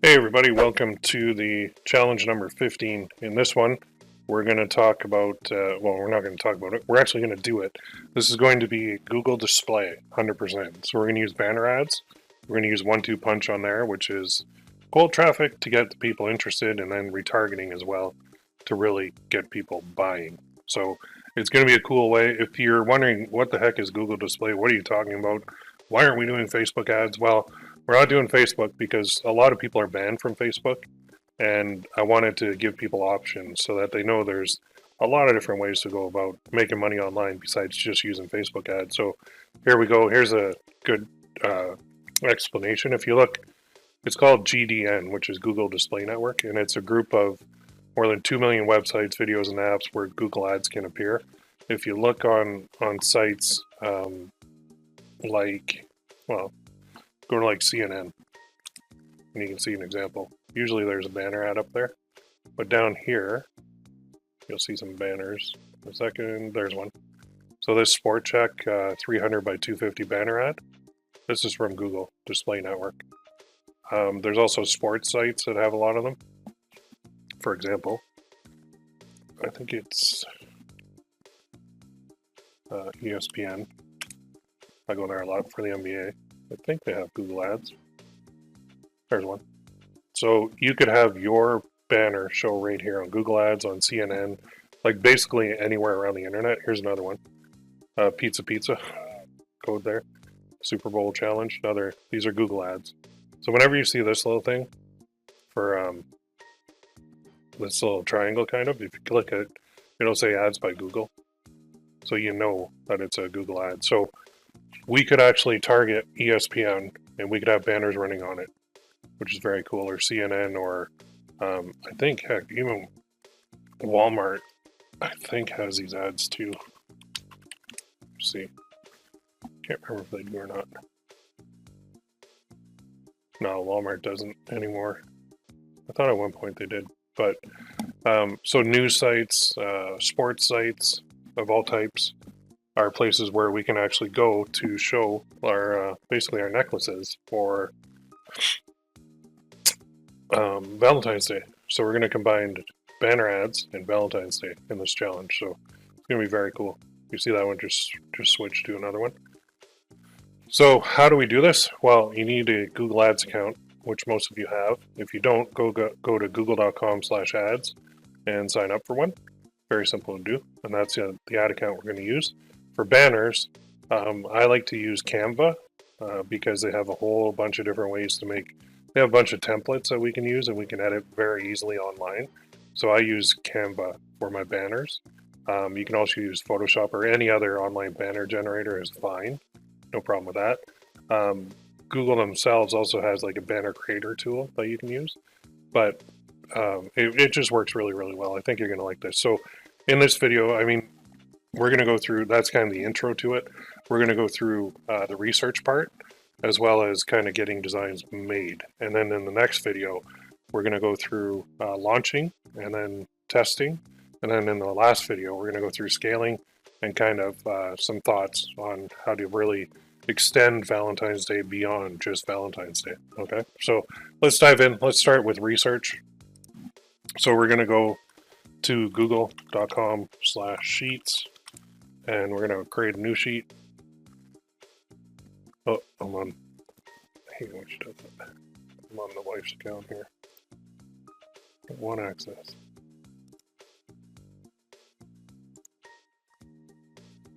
Hey everybody, welcome to the challenge number 15. In this one, we're going to talk about, well, we're not going to talk about it, we're actually going to do it. This is going to be Google display, 100%. So we're going to use banner ads. We're going to use 1-2 punch on there, which is cold traffic to get the people interested, and then retargeting as well to really get people buying. So it's going to be a cool way. If you're wondering what the heck is Google display, what are you talking about? Why aren't we doing Facebook ads? Well, we're not doing Facebook because a lot of people are banned from Facebook, and I wanted to give people options so that they know there's a lot of different ways to go about making money online besides just using Facebook ads. So here we go. Here's a good explanation. If you look, it's called GDN, which is Google Display Network, and it's a group of more than 2 million websites, videos, and apps where Google ads can appear. If you look on sites like, well, go to like CNN, and you can see an example. Usually there's a banner ad up there, but down here, you'll see some banners. A second, there's one. So this Sport Check 300 by 250 banner ad, this is from Google Display Network. There's also sports sites that have a lot of them. For example, I think it's ESPN. I go there a lot for the NBA. I think they have Google ads. There's one. So you could have your banner show right here on Google ads, on CNN, like basically anywhere around the internet. Here's another one. Pizza code there. Super Bowl challenge. These are Google ads. So whenever you see this little thing for this little triangle kind of, if you click it, it'll say ads by Google. So you know that it's a Google ad. So we could actually target ESPN and we could have banners running on it, which is very cool, or CNN, or I think, heck, even Walmart, I think, has these ads too. Let's see. Can't remember if they do or not. No, Walmart doesn't anymore. I thought at one point they did. But so news sites, sports sites of all types are places where we can actually go to show our basically our necklaces for Valentine's Day. So we're going to combine banner ads and Valentine's Day in this challenge. So it's going to be very cool. You see that one just switched to another one. So how do we do this? Well, you need a Google Ads account, which most of you have. If you don't, go to google.com/ads and sign up for one. Very simple to do. And that's the ad account we're going to use. For banners, I like to use Canva because they have a whole bunch of different ways to make. They have a bunch of templates that we can use and we can edit very easily online. So I use Canva for my banners. You can also use Photoshop or any other online banner generator is fine. No problem with that. Google themselves also has like a banner creator tool that you can use. But it just works really, really well. I think you're going to like this. So in this video, I mean, we're going to go through, that's kind of the intro to it. We're going to go through the research part as well as kind of getting designs made. And then in the next video, we're going to go through launching and then testing. And then in the last video, we're going to go through scaling and kind of some thoughts on how to really extend Valentine's Day beyond just Valentine's Day. Okay, so let's dive in. Let's start with research. So we're going to go to google.com/sheets. And we're going to create a new sheet. Oh, I'm on. I hate when she does it. I'm on the wife's account here. Don't want access.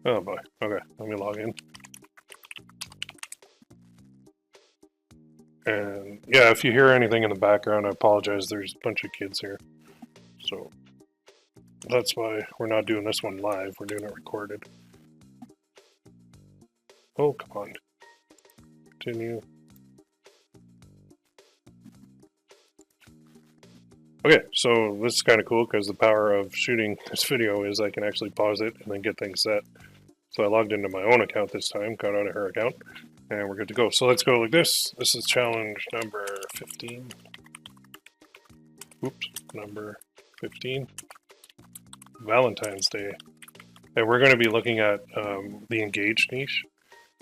Oh boy. Okay, let me log in. And yeah, if you hear anything in the background, I apologize. There's a bunch of kids here. So that's why we're not doing this one live. We're doing it recorded. Oh, come on. Continue. Okay, so this is kind of cool because the power of shooting this video is I can actually pause it and then get things set. So I logged into my own account this time, got out of her account, and we're good to go. So let's go like this. This is challenge number 15. Oops, number 15. Valentine's Day. And we're going to be looking at the engaged niche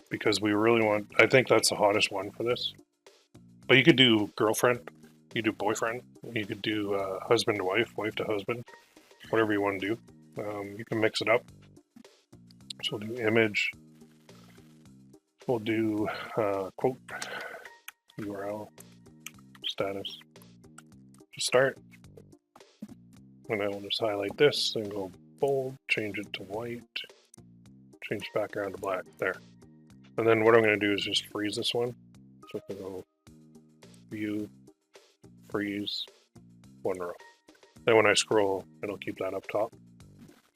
because we really want, I think that's the hottest one for this. But you could do girlfriend You do boyfriend. You could do husband to wife, wife to husband, whatever you want to do. You can mix it up. So we'll do image. We'll do quote, URL, status. Just start. And then we'll just highlight this and go bold, change it to white, change background to black. There. And then what I'm going to do is just freeze this one. So if I go view, freeze, one row. Then when I scroll, it'll keep that up top.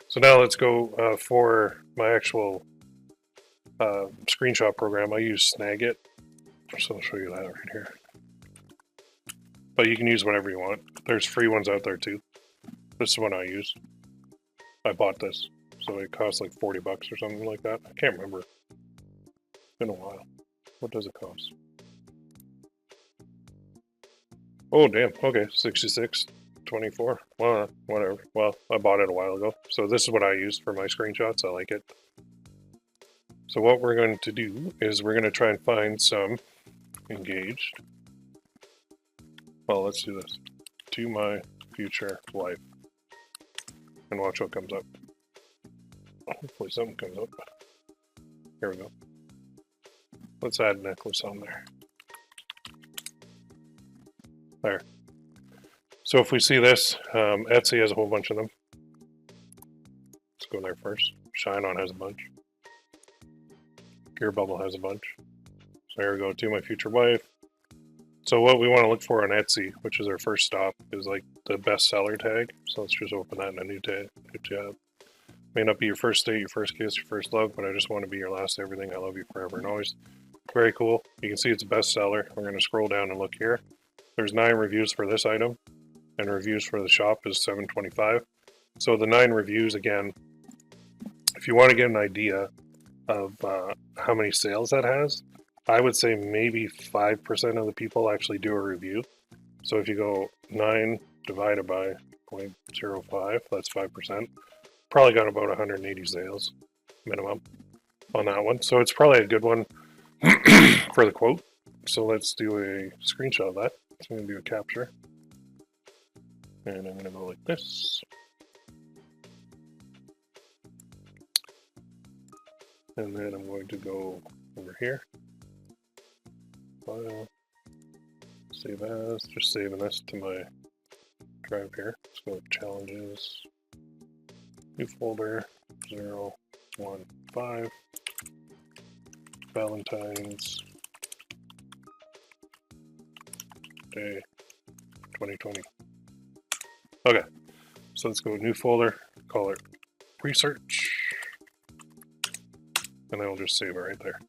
So now let's go for my actual screenshot program. I use Snagit. So I'll show you that right here. But you can use whatever you want. There's free ones out there too. This is one I use. I bought this. So it costs like 40 bucks or something like that. I can't remember. It's been a while. What does it cost? Oh, damn. Okay. 66.24. Well, whatever. Well, I bought it a while ago. So this is what I use for my screenshots. I like it. So what we're going to do is we're going to try and find some engaged. Well, let's do this. To my future wife. And watch what comes up. Hopefully something comes up. Here we go. Let's add a necklace on there. There. So if we see this, Etsy has a whole bunch of them. Let's go there first. Shine On has a bunch. GearBubble has a bunch. So here we go, to my future wife. So what we want to look for on Etsy, which is our first stop, is like the bestseller tag. So let's just open that in a new tab. May not be your first date, your first kiss, your first love, but I just want to be your last everything. I love you forever and always. Very cool. You can see it's a bestseller. We're going to scroll down and look here. There's 9 reviews for this item, and reviews for the shop is 725. So the 9 reviews, again, if you want to get an idea of how many sales that has, I would say maybe 5% of the people actually do a review. So if you go 9 divided by 0.05, that's 5%. Probably got about 180 sales minimum on that one. So it's probably a good one for the quote. So let's do a screenshot of that. So I'm going to do a capture. And I'm going to go like this. And then I'm going to go over here. File. Save as. Just saving this to my drive here. Let's go with challenges. New folder. 015. Valentine's Day 2020. Okay. So let's go new folder. Call it research. And then we'll just save it right there.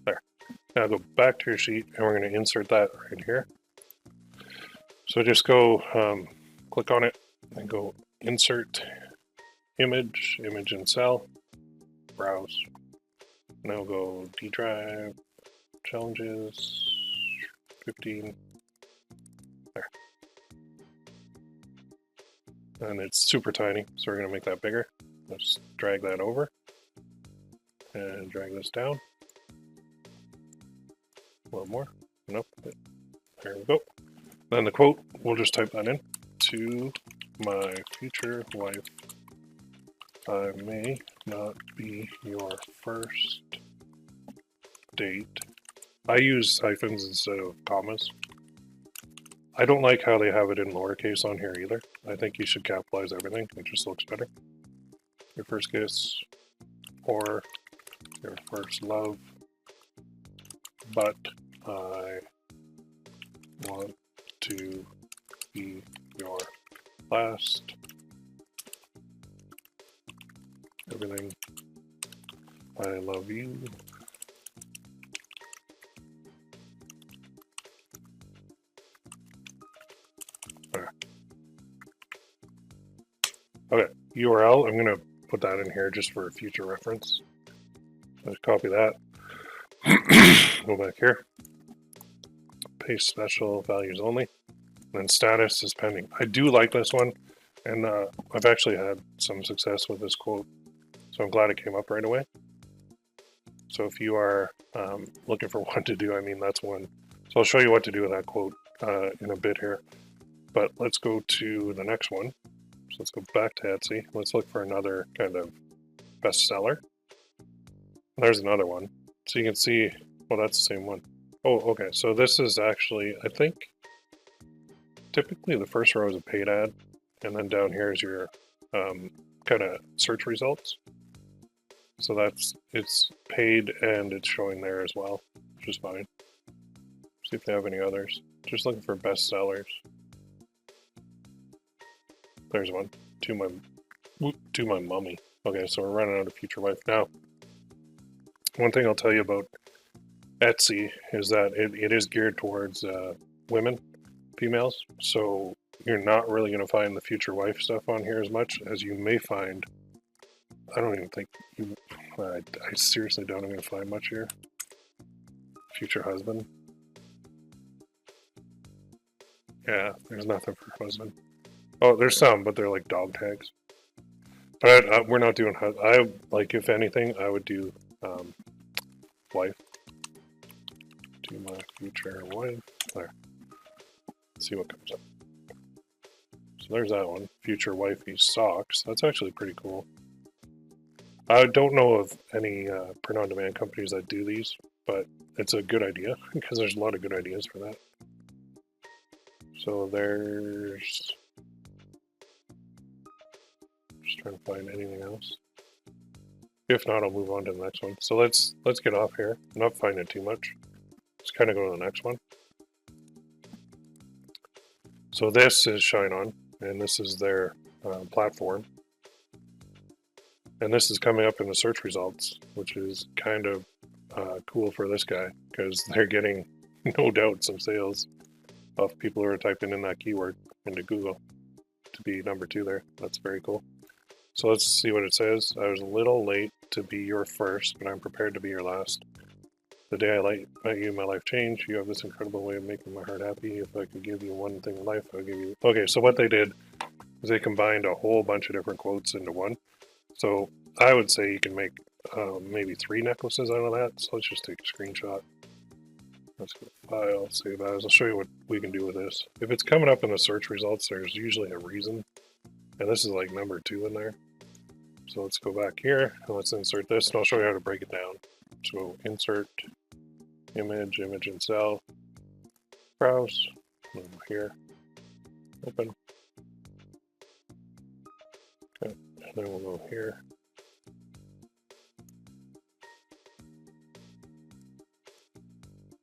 There. Now go back to your sheet and we're going to insert that right here. So just go click on it and go insert image, image and cell, browse. Now go D drive, challenges, 15. There. And it's super tiny, so we're going to make that bigger. Let's drag that over. And drag this down. A little more. Nope. There we go. Then the quote, we'll just type that in. To my future wife, I may not be your first date. I use hyphens instead of commas. I don't like how they have it in lowercase on here either. I think you should capitalize everything. It just looks better. Your first kiss or your first love, but I want to be your last everything. I love you. There. Okay, URL, I'm going to put that in here just for future reference. Let's copy that. Go back here. Paste special values only. And then status is pending. I do like this one, and I've actually had some success with this quote. So I'm glad it came up right away. So if you are looking for one to do, I mean, that's one. So I'll show you what to do with that quote. in a bit here. But let's go to the next one. So let's go back to Etsy. Let's look for another kind of bestseller. There's another one. So you can see, well, that's the same one. Oh, okay. So this is actually, I think, typically the first row is a paid ad. And then down here is your kind of search results. So it's paid and it's showing there as well, which is fine. See if they have any others. Just looking for best sellers. There's one. To my mummy. Okay, so we're running out of future wife. Now, one thing I'll tell you about Etsy is that it is geared towards women, females. So you're not really going to find the future wife stuff on here as much as you may find. I don't even think you. I seriously don't even find much here. Future husband. Yeah, there's nothing for husband. Oh, there's some, but they're like dog tags. But we're not doing. I like, if anything, I would do wife. To my future wife. There. Let's see what comes up. So there's that one. Future wifey socks. That's actually pretty cool. I don't know of any print-on-demand companies that do these, but it's a good idea because there's a lot of good ideas for that. So there's... Just trying to find anything else. If not, I'll move on to the next one. So let's get off here. I'm not finding it too much. Let's kind of go to the next one. So this is Shine On, and this is their platform. And this is coming up in the search results, which is kind of cool for this guy because they're getting, no doubt, some sales of people who are typing in that keyword into Google to be number 2 there. That's very cool. So let's see what it says. I was a little late to be your first, but I'm prepared to be your last. The day I met you, my life changed. You have this incredible way of making my heart happy. If I could give you one thing in life, I would give you... Okay, so what they did is they combined a whole bunch of different quotes into one. So I would say you can make maybe 3 necklaces out of that. So let's just take a screenshot. Let's go file, save as. I'll show you what we can do with this. If it's coming up in the search results, there's usually a reason. And this is like number 2 in there. So let's go back here and let's insert this, and I'll show you how to break it down. So insert, image and cell, browse, over here, open. Okay, and then we'll go here.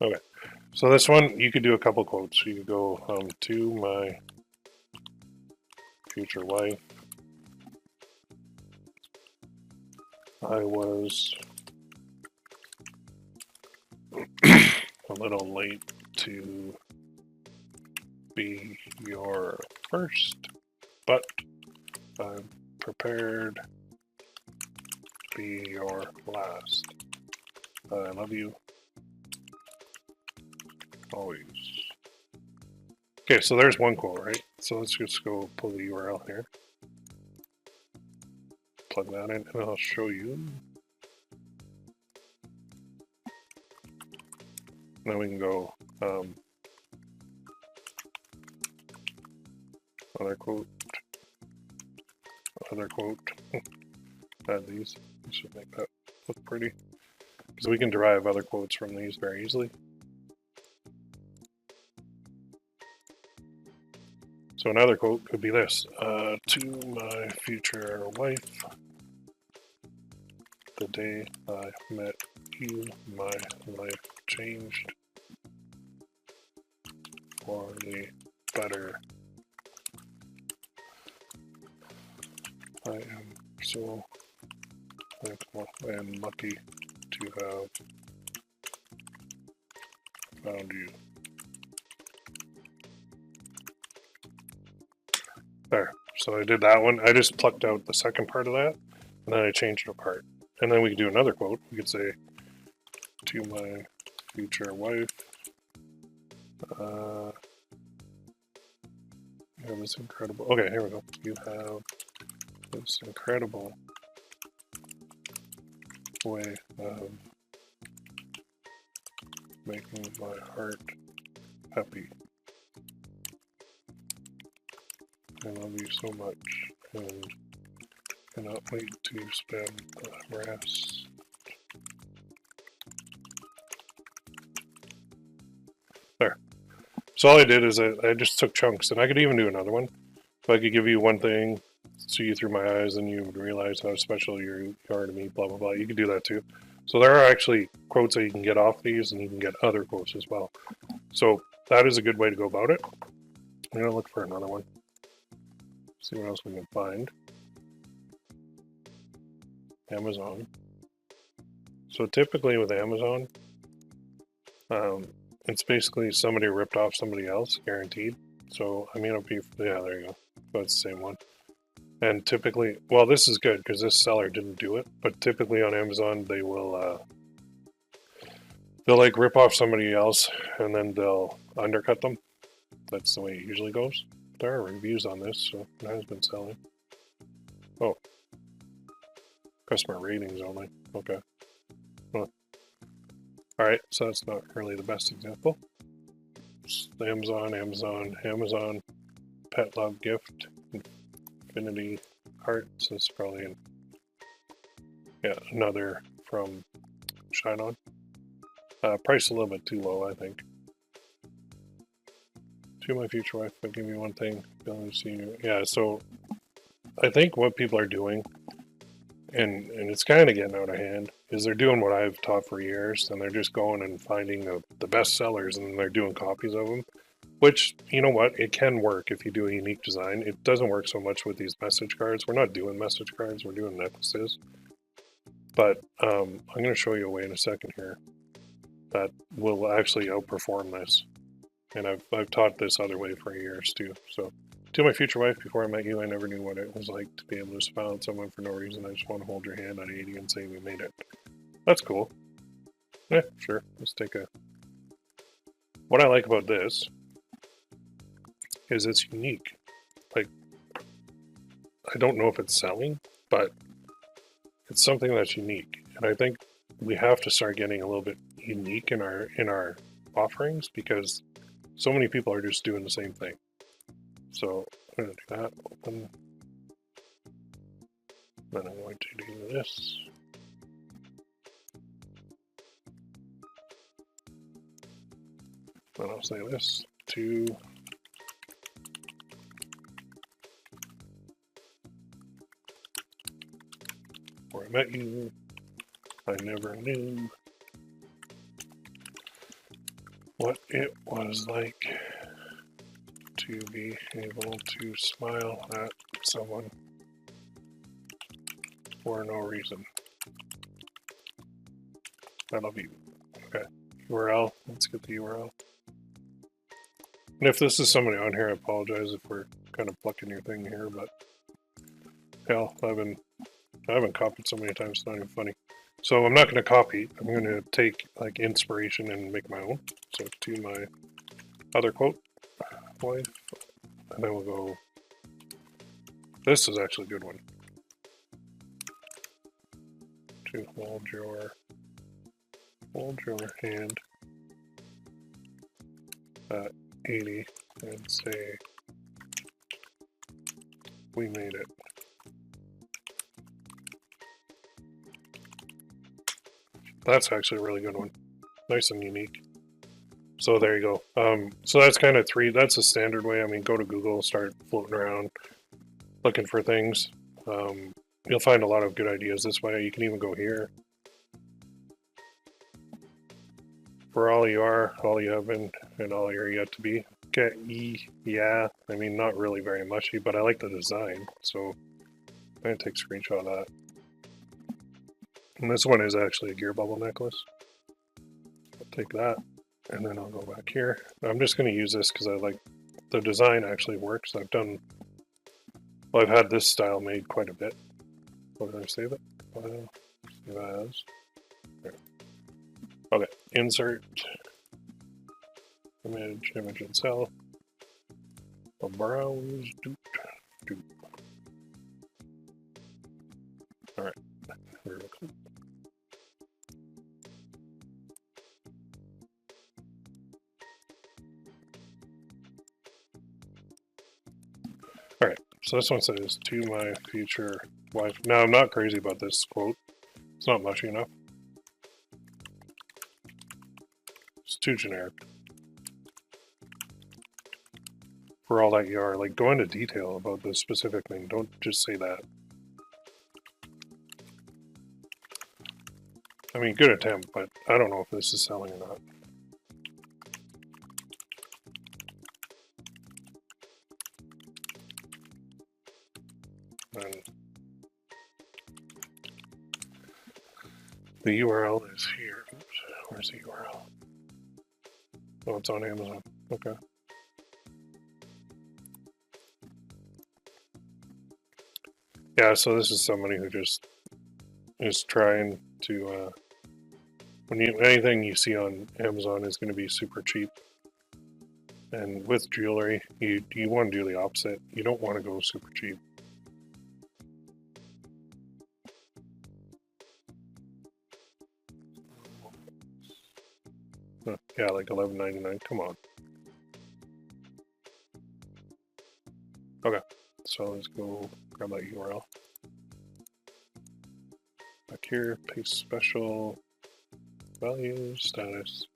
Okay, so this one, you could do a couple quotes. You could go to my future wife. I was a little late to be your first, but I'm prepared to be your last. I love you always. Okay, so there's one quote, right? So let's just go pull the URL here. Plug that in and I'll show you. Then we can go other quote, add these. This should make that look pretty. Because we can derive other quotes from these very easily. So another quote could be this, to my future wife, the day I met you, my life changed for the better. I am so thankful and lucky to have found you. There. So I did that one. I just plucked out the second part of that, and then I changed it apart. And then we could do another quote. We could say, to my future wife, you have this incredible... Okay, here we go. You have this incredible way of making my heart happy. I love you so much, and cannot wait to spend the rest. There. So all I did is I just took chunks, and I could even do another one. If I could give you one thing, see you through my eyes, and you would realize how special you are to me, blah, blah, blah. You could do that too. So there are actually quotes that you can get off these, and you can get other quotes as well. So that is a good way to go about it. I'm going to look for another one. See what else we can find. Amazon. So typically with Amazon, it's basically somebody ripped off somebody else, guaranteed. So I mean, it'll be, yeah, there you go. So it's the same one. And typically, well, this is good because this seller didn't do it, but typically on Amazon, they will, they'll like rip off somebody else and then they'll undercut them. That's the way it usually goes. There are reviews on this, so it has been selling. Oh. Customer ratings only. Okay. Huh. Alright, so that's not really the best example. It's Amazon, Pet Love Gift, Infinity Hearts. This is probably another from Shine On. Price a little bit too low, I think. To my future wife, I'll give you one thing. Yeah, so I think what people are doing, and it's kind of getting out of hand, is they're doing what I've taught for years, and they're just going and finding the best sellers, and they're doing copies of them, which, you know what, it can work if you do a unique design. It doesn't work so much with these message cards. We're not doing message cards, we're doing necklaces. But I'm going to show you a way in a second here that will actually outperform this. And I've taught this other way for years too. So, to my future wife, before I met you, I never knew what it was like to be able to smile at someone for no reason. I just want to hold your hand at 80 and say we made it. That's cool. Yeah, sure. Let's take a... What I like about this is it's unique. Like, I don't know if it's selling, but it's something that's unique. And I think we have to start getting a little bit unique in our offerings, because so many people are just doing the same thing. So I'm going to do that. Open. Then I'm going to do this. Then I'll say this to where I met you. I never knew what it was like to be able to smile at someone for no reason. I love you. Okay. URL. Let's get the URL. And if this is somebody on here, I apologize if we're kind of plucking your thing here, but hell, I haven't copied so many times, it's not even funny. So I'm not going to copy. I'm going to take like inspiration and make my own. So to my other quote, wife, and then we'll go. This is actually a good one. To hold your hand at 80 and say, we made it. That's actually a really good one. Nice and unique. So there you go. So that's kind of that's a standard way. I mean, go to Google, start floating around, looking for things. You'll find a lot of good ideas this way. You can even go here. For all you are, all you have been, and all you're yet to be. Yeah, I mean, not really very mushy, but I like the design. So I'm going to take a screenshot of that. And this one is actually a GearBubble necklace. I'll take that, and then I'll go back here. I'm just going to use this because I like the design actually works. I've had this style made quite a bit. What did I save it? Save as. There. Okay, insert, image and cell. Browse. All right. Alright, so this one says, to my future wife. Now, I'm not crazy about this quote. It's not mushy enough. It's too generic. For all that you are, like, go into detail about this specific thing. Don't just say that. I mean, good attempt, but I don't know if this is selling or not. And the URL is here. Oops, where's the URL? Oh, it's on Amazon. Okay. Yeah, so this is somebody who just is trying to, anything you see on Amazon is going to be super cheap. And with jewelry, you want to do the opposite. You don't want to go super cheap. Yeah, like $11.99. Come on. Okay, so let's go grab that URL. Back here, paste special, values, status,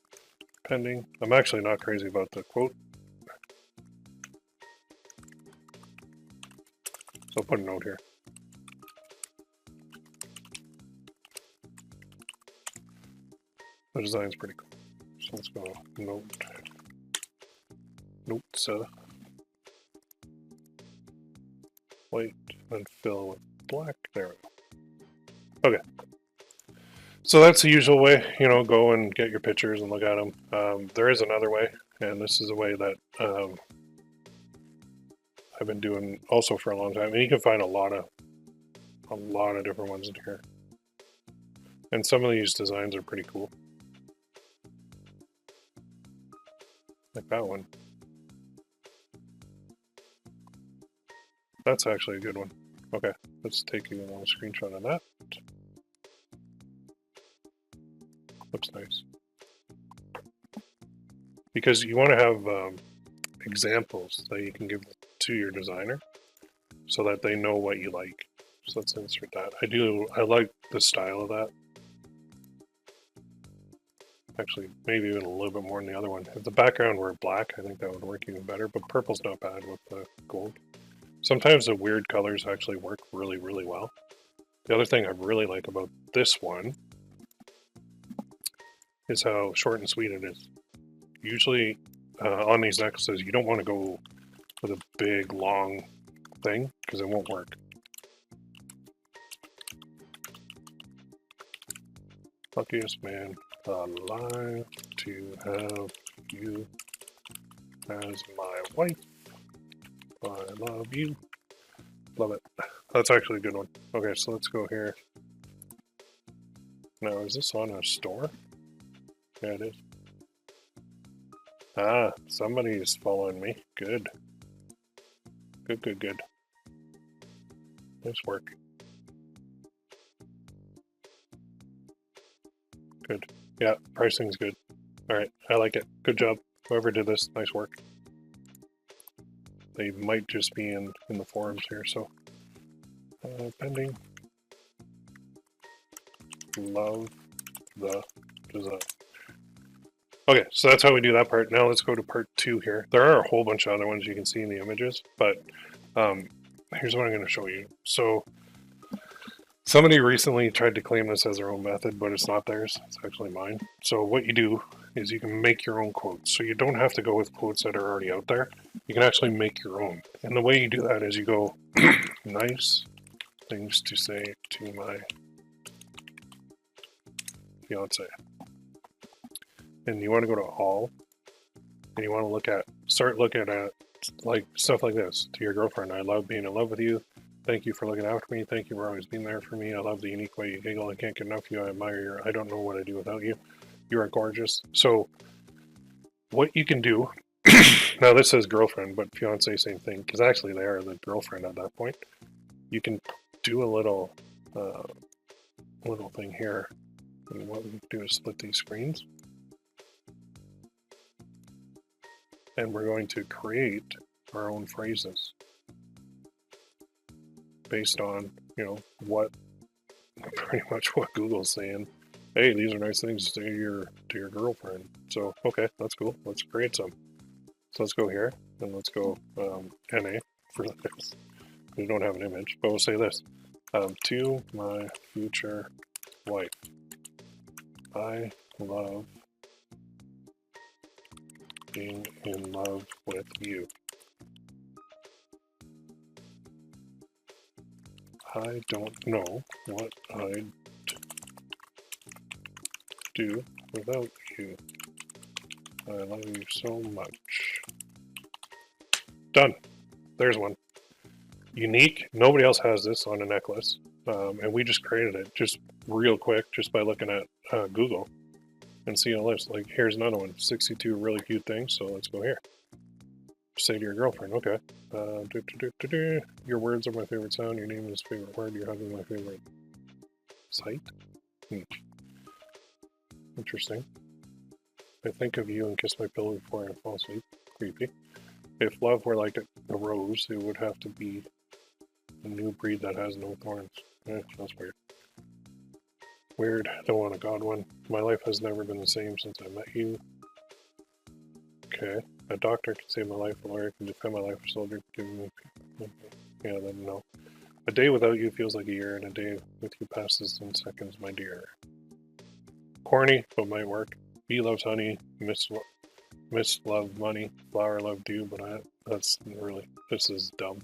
pending. I'm actually not crazy about the quote. So I'll put a note here. The design's pretty cool. So let's go notes, white, and fill with black. There we go. Okay. So that's the usual way, go and get your pictures and look at them. There is another way, and this is a way that I've been doing also for a long time. And you can find a lot of different ones in here. And some of these designs are pretty cool. Like that one. That's actually a good one. Okay, let's take a little screenshot of that. Looks nice. Because you want to have examples that you can give to your designer so that they know what you like. So let's insert that. I like the style of that. Actually, maybe even a little bit more than the other one. If the background were black, I think that would work even better, but purple's not bad with the gold. Sometimes the weird colors actually work really, really well. The other thing I really like about this one is how short and sweet it is. Usually on these necklaces, you don't want to go with a big, long thing because it won't work. Luckiest man alive to have you as my wife. I love you. Love it. That's actually a good one. Okay, so let's go here. Now, is this on a store? Yeah, it is. Ah, somebody's following me. Good. Good, good, good. Nice work. Good. Yeah, pricing's good. Alright, I like it. Good job. Whoever did this, nice work. They might just be in the forums here, so. Pending. Love the design. Okay, so that's how we do that part. Now let's go to part 2 here. There are a whole bunch of other ones you can see in the images, but here's what I'm going to show you. So somebody recently tried to claim this as their own method, but it's not theirs. It's actually mine. So what you do is you can make your own quotes. So you don't have to go with quotes that are already out there. You can actually make your own. And the way you do that is you go, nice things to say to my fiance. And you want to go to all, and you want to start looking at like stuff like this. To your girlfriend, I love being in love with you. Thank you for looking after me. Thank you for always being there for me. I love the unique way you giggle. I can't get enough of you. I admire you. I don't know what I'd do without you. You are gorgeous. So what you can do, now this says girlfriend, but fiance, same thing, because actually they are the girlfriend at that point. You can do a little thing here. And what we can do is split these screens. And we're going to create our own phrases. based on, what pretty much what Google's saying. Hey, these are nice things to your girlfriend. So, okay, that's cool. Let's create some. So let's go here, and let's go NA for this. We don't have an image, but we'll say this. To my future wife, I love being in love with you. I don't know what I'd do without you. I love you so much. Done. There's one. Unique. Nobody else has this on a necklace. And we just created it just real quick, just by looking at Google and seeing a list. Like, here's another one. 62 really cute things. So let's go here. Say to your girlfriend, okay. Your words are my favorite sound. Your name is favorite word. Your husband my favorite sight. Interesting. I think of you and kiss my pillow before I fall asleep. Creepy. If love were like a rose, it would have to be a new breed that has no thorns. That's weird. Weird. Don't want a god one. My life has never been the same since I met you. Okay. A doctor can save my life. A lawyer can defend my life. A soldier can give me... Yeah, then no. A day without you feels like a year, and a day with you passes in seconds, my dear. Corny, but might work. Bee loves honey. Miss love money. Flower love dew, but that's really... This is dumb.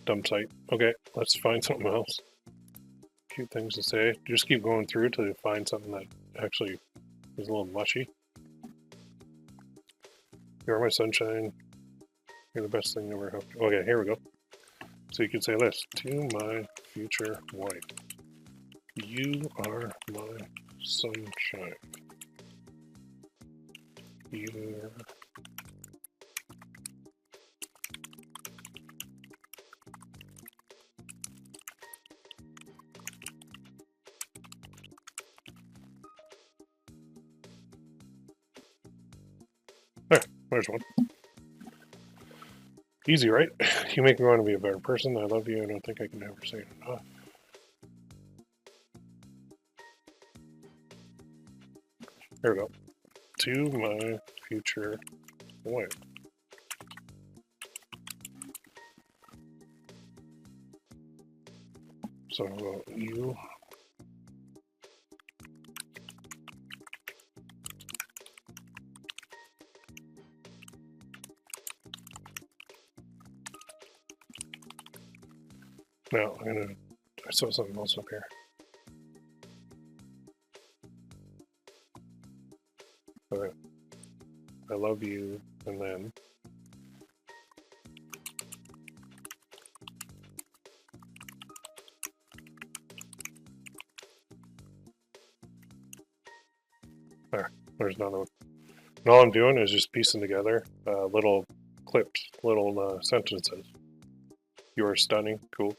Dumb site. Okay, let's find something else. Cute things to say. Just keep going through till you find something that actually is a little mushy. You're my sunshine. You're the best thing ever happened. Okay, here we go. So you can say this. To my future wife. You are my sunshine. You're... There's one. Easy, right? You make me want to be a better person. I love you. I don't think I can ever say it enough. There we go. To my future wife. So you... Now, I saw something else up here. Okay. I love you, and then... There's another one. And all I'm doing is just piecing together little clips, little sentences. You are stunning, cool.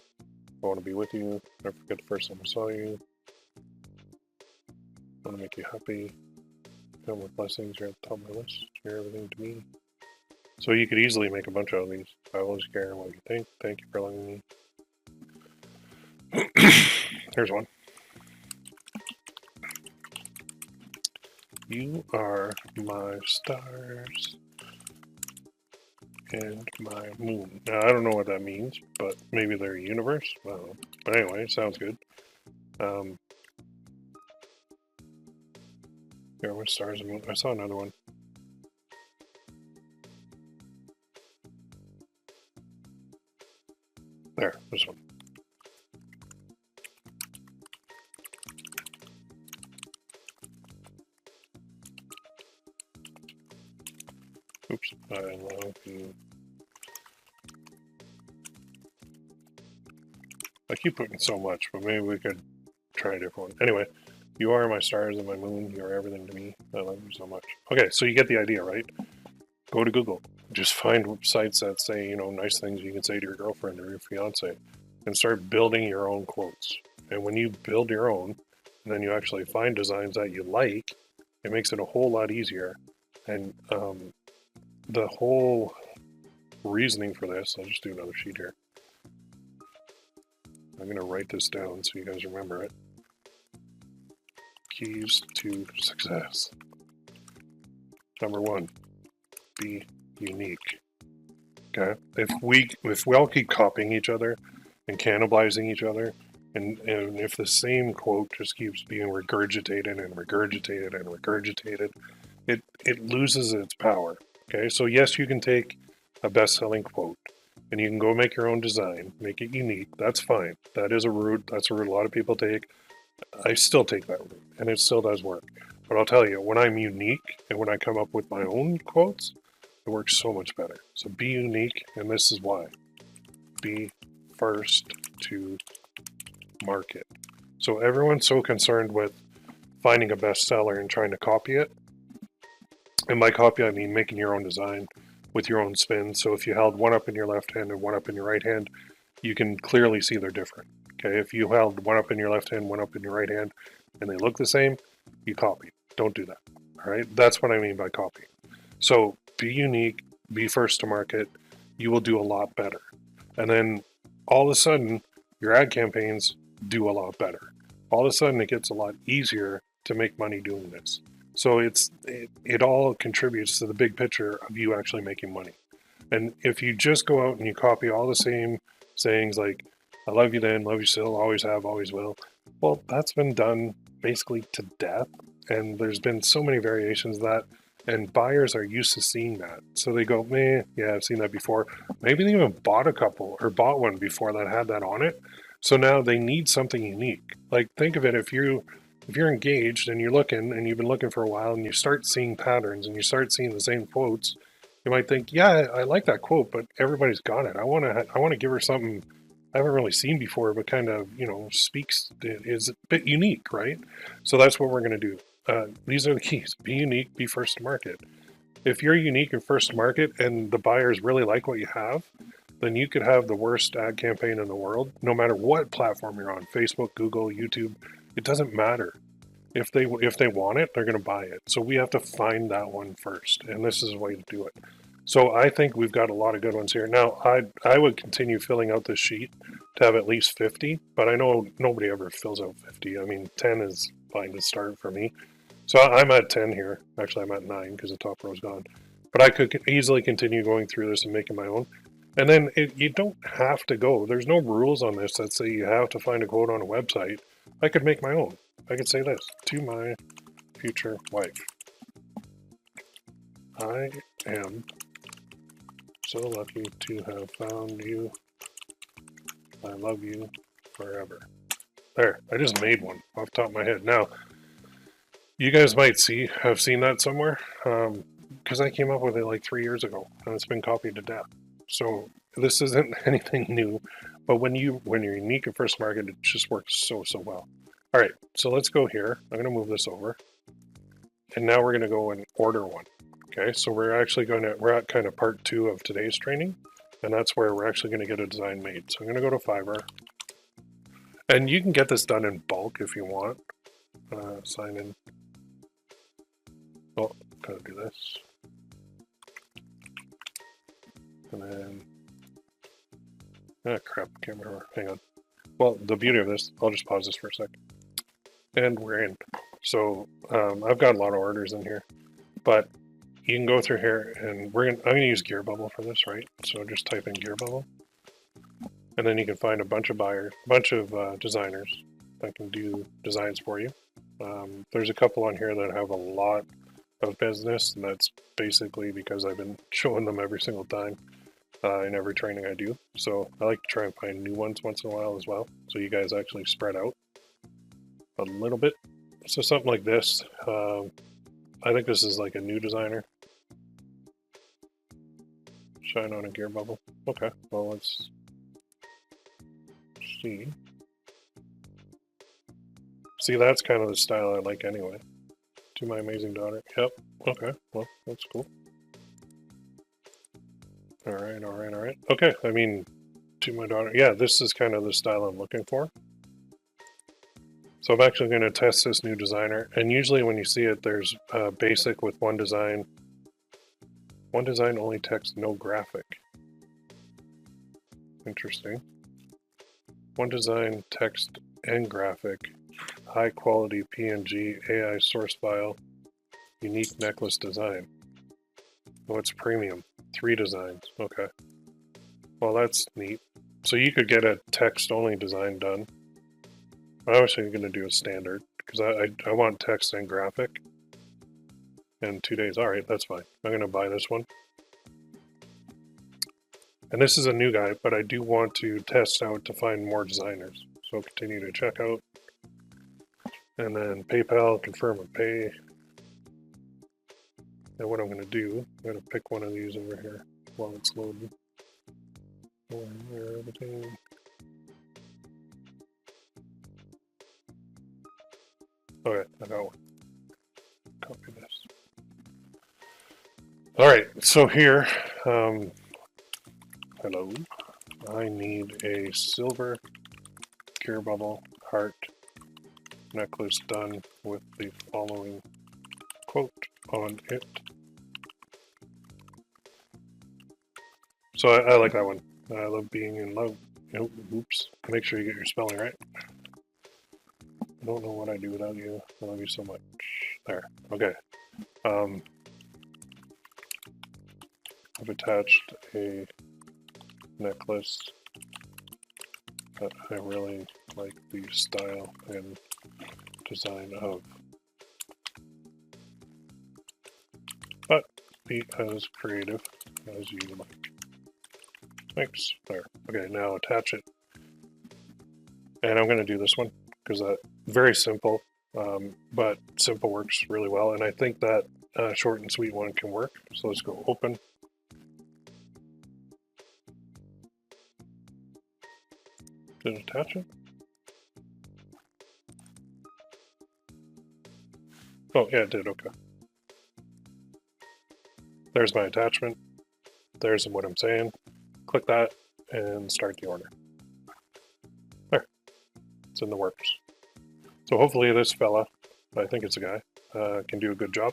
I want to be with you. Never forget the first time I saw you. I want to make you happy. Come with blessings. You're at the top of my list. You're everything to me. So you could easily make a bunch of these. I always care what you think. Thank you for loving me. Here's one. You are my stars and my moon. Now, I don't know what that means, but maybe they're a universe. I don't know. But anyway, it sounds good. There were stars and moon. I saw another one. There, this one. Oops, I love you. I keep putting so much, but maybe we could try a different one. Anyway, you are my stars and my moon. You are everything to me. I love you so much. Okay, so you get the idea, right? Go to Google. Just find sites that say, nice things you can say to your girlfriend or your fiance, and start building your own quotes. And when you build your own, and then you actually find designs that you like, it makes it a whole lot easier. And the whole reasoning for this, I'll just do another sheet here. I'm going to write this down so you guys remember it. Keys to success. Number 1, be unique. Okay? If we all keep copying each other and cannibalizing each other, and if the same quote just keeps being regurgitated and regurgitated and regurgitated, it loses its power. Okay, so yes, you can take a best-selling quote and you can go make your own design, make it unique. That's fine. That is a route. That's a route a lot of people take. I still take that route, and it still does work. But I'll tell you, when I'm unique and when I come up with my own quotes, it works so much better. So be unique, and this is why. Be first to market. So everyone's so concerned with finding a bestseller and trying to copy it. And by copy, I mean making your own design with your own spin. So if you held one up in your left hand and one up in your right hand, you can clearly see they're different. Okay, if you held one up in your left hand, one up in your right hand, and they look the same, you copy. Don't do that. All right, that's what I mean by copy. So be unique, be first to market. You will do a lot better. And then all of a sudden, your ad campaigns do a lot better. All of a sudden, it gets a lot easier to make money doing this. So it all contributes to the big picture of you actually making money. And if you just go out and you copy all the same sayings like, I love you then, love you still, always have, always will, well, that's been done basically to death. And there's been so many variations of that. And buyers are used to seeing that. So they go, meh, yeah, I've seen that before. Maybe they even bought a couple or bought one before that had that on it. So now they need something unique. Like, think of it, if you're engaged and you're looking and you've been looking for a while and you start seeing patterns and you start seeing the same quotes, you might think, yeah, I like that quote, but everybody's got it. I want to give her something I haven't really seen before, but kind of, speaks, is a bit unique, right? So that's what we're going to do. These are the keys. Be unique, be first to market. If you're unique and first to market and the buyers really like what you have, then you could have the worst ad campaign in the world, no matter what platform you're on, Facebook, Google, YouTube. It doesn't matter. If they want it, they're going to buy it. So we have to find that one first, and this is a way to do it. So I think we've got a lot of good ones here. Now, I would continue filling out this sheet to have at least 50, but I know nobody ever fills out 50. I mean, 10 is fine to start for me. So I'm at 10 here. Actually, I'm at 9 because the top row's gone. But I could easily continue going through this and making my own. And then you don't have to go. There's no rules on this that say you have to find a quote on a website. I could make my own. I could say this: to my future wife. I am so lucky to have found you. I love you forever. There, I just made one off the top of my head. Now, you guys might have seen that somewhere, because I came up with it like 3 years ago, and it's been copied to death. So this isn't anything new, but when you're unique and first market, it just works so well. All right, so let's go here. I'm going to move this over, and now we're going to go and order one. Okay, so we're at kind of part 2 of today's training, and that's where we're actually going to get a design made. So I'm going to go to Fiverr, and you can get this done in bulk if you want. Sign in. Oh, gotta do this. And then, crap, can't remember. Hang on. Well, the beauty of this, I'll just pause this for a sec. And we're in. So I've got a lot of orders in here, but you can go through here, and I'm gonna use GearBubble for this, right? So just type in GearBubble, and then you can find a bunch of designers that can do designs for you. There's a couple on here that have a lot of business, and that's basically because I've been showing them every single time in every training I do. So I like to try and find new ones once in a while as well, so you guys actually spread out a little bit. So something like this, I think this is like a new designer. Shine on a GearBubble. Okay, well, let's see. See, that's kind of the style I like anyway. To my amazing daughter. Yep. Okay, well, that's cool. All right. Okay, I mean, to my daughter. Yeah, this is kind of the style I'm looking for. So I'm actually going to test this new designer. And usually when you see it, there's basic with one design. One design, only text, no graphic. Interesting. One design, text and graphic, high quality PNG, AI source file, unique necklace design. What's premium? 3 designs. Okay. Well, that's neat. So you could get a text only design done. I was going to do a standard because I want text and graphic. In 2 days. All right, that's fine. I'm going to buy this one. And this is a new guy, but I do want to test out to find more designers. So continue to check out. And then PayPal, confirm and pay. And what I'm going to do, I'm going to pick one of these over here while it's loading. Okay, I got one. Copy this. All right, so here, hello. I need a silver GearBubble heart necklace done with the following quote on it. So I like that one. I love being in love. Oh, oops. Make sure you get your spelling right. I don't know what I do without you. I love you so much. There. Okay. I've attached a necklace that I really like the style and design of. But be as creative as you like. Thanks. There. Okay, now attach it. And I'm going to do this one because very simple, but simple works really well. And I think that short and sweet one can work. So let's go open. Did it attach it? Oh, yeah, it did. Okay. There's my attachment. There's what I'm saying. Click that and start the order. There. It's in the works. So hopefully this fella, I think it's a guy, can do a good job.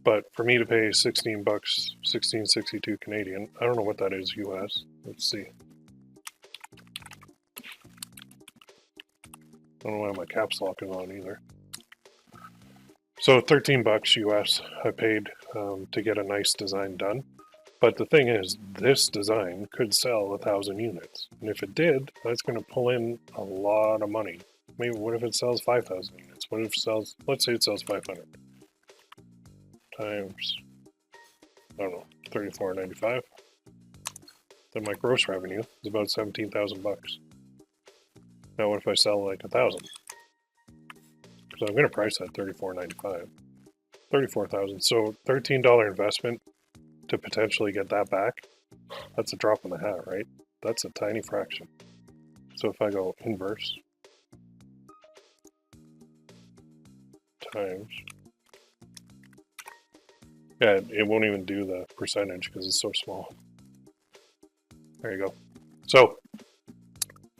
But for me to pay 16 bucks, 16.62 Canadian, I don't know what that is US. Let's see. I don't know why my caps lock is on either. So 13 bucks US I paid to get a nice design done. But the thing is, this design could sell 1,000 units. And if it did, that's going to pull in a lot of money. Maybe what if it sells 5,000 units? What if it sells, let's say it sells 500 times, I don't know, 34.95. Then my gross revenue is about 17,000 bucks. Now what if I sell like 1,000? So I'm going to price that 34.95. 34,000. So $13 investment to potentially get that back. That's a drop in the hat, right? That's a tiny fraction. So if I go inverse times, yeah, it won't even do the percentage because it's so small. There you go. So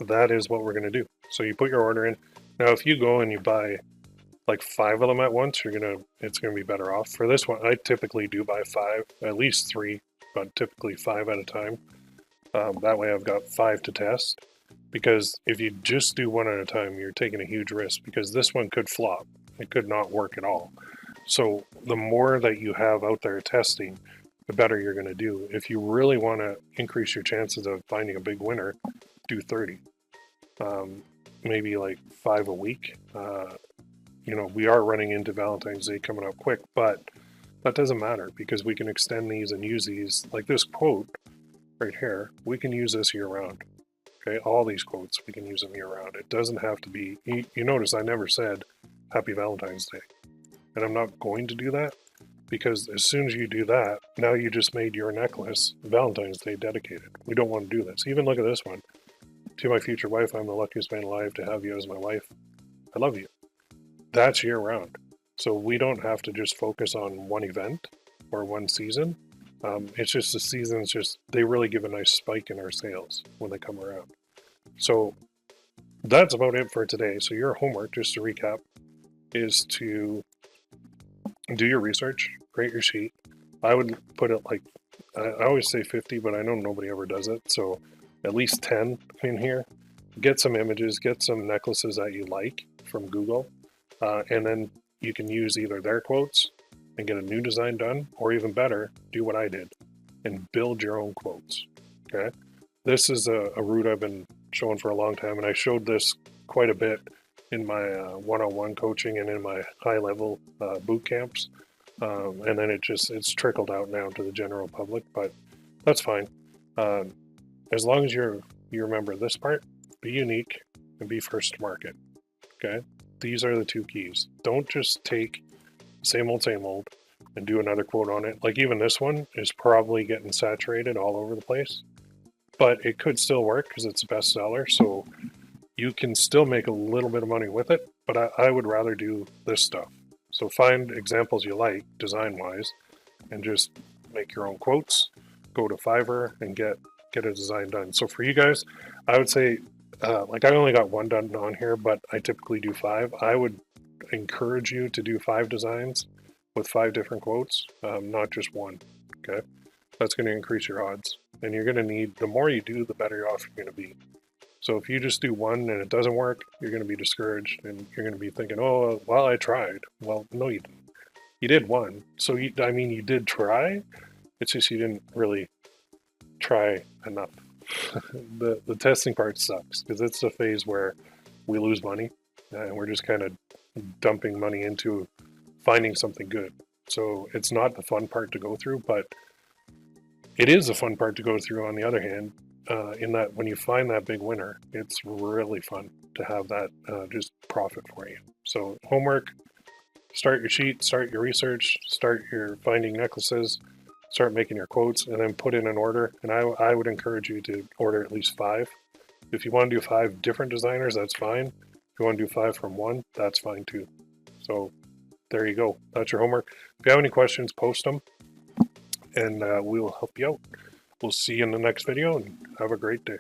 that is what we're going to do. So you put your order in. Now, if you go and you buy like 5 of them at once, it's gonna be better off. For this one, I typically do buy 5, at least 3, but typically 5 at a time. That way I've got 5 to test. Because if you just do one at a time, you're taking a huge risk because this one could flop. It could not work at all. So the more that you have out there testing, the better you're gonna do. If you really wanna increase your chances of finding a big winner, do 30. Maybe like 5 a week. We are running into Valentine's Day coming up quick, but that doesn't matter because we can extend these and use these. Like this quote right here, we can use this year round. Okay, all these quotes, we can use them year round. It doesn't have to be, you notice I never said Happy Valentine's Day. And I'm not going to do that because as soon as you do that, now you just made your necklace Valentine's Day dedicated. We don't want to do this. Even look at this one. To my future wife, I'm the luckiest man alive to have you as my wife. I love you. That's year round. So we don't have to just focus on one event or one season. It's just the seasons, they really give a nice spike in our sales when they come around. So that's about it for today. So your homework, just to recap, is to do your research, create your sheet. I would put it like, I always say 50, but I know nobody ever does it. So at least 10 in here. Get some images, get some necklaces that you like from Google, and then you can use either their quotes and get a new design done, or even better, do what I did and build your own quotes. Okay, this is a route I've been showing for a long time, and I showed this quite a bit in my one-on-one coaching and in my high-level boot camps, and then it's trickled out now to the general public, but that's fine. As long as you remember this part, be unique and be first to market. Okay, these are the two keys. Don't just take same old and do another quote on it. Like even this one is probably getting saturated all over the place, but it could still work because it's a bestseller. So you can still make a little bit of money with it, but I would rather do this stuff. So find examples you like design wise and just make your own quotes. Go to Fiverr and get a design done. So for you guys, I would say, like I only got one done on here, but I typically do 5. I would encourage you to do 5 designs with 5 different quotes, not just one. Okay, that's going to increase your odds, and you're going to need, the more you do, the better off you're going to be. So if you just do one and it doesn't work, you're going to be discouraged, and you're going to be thinking, oh, well, I tried. Well, no, you didn't. You did one. So you did try. It's just you didn't really try enough. The testing part sucks because it's a phase where we lose money and we're just kind of dumping money into finding something good. So it's not the fun part to go through, but it is a fun part to go through on the other hand, in that when you find that big winner, it's really fun to have that just profit for you. So homework, start your sheet, start your research, start your finding necklaces, start making your quotes, and then put in an order. And I would encourage you to order at least 5. If you want to do 5 different designers, that's fine. If you want to do 5 from one, that's fine too. So there you go. That's your homework. If you have any questions, post them, and we will help you out. We'll see you in the next video, and have a great day.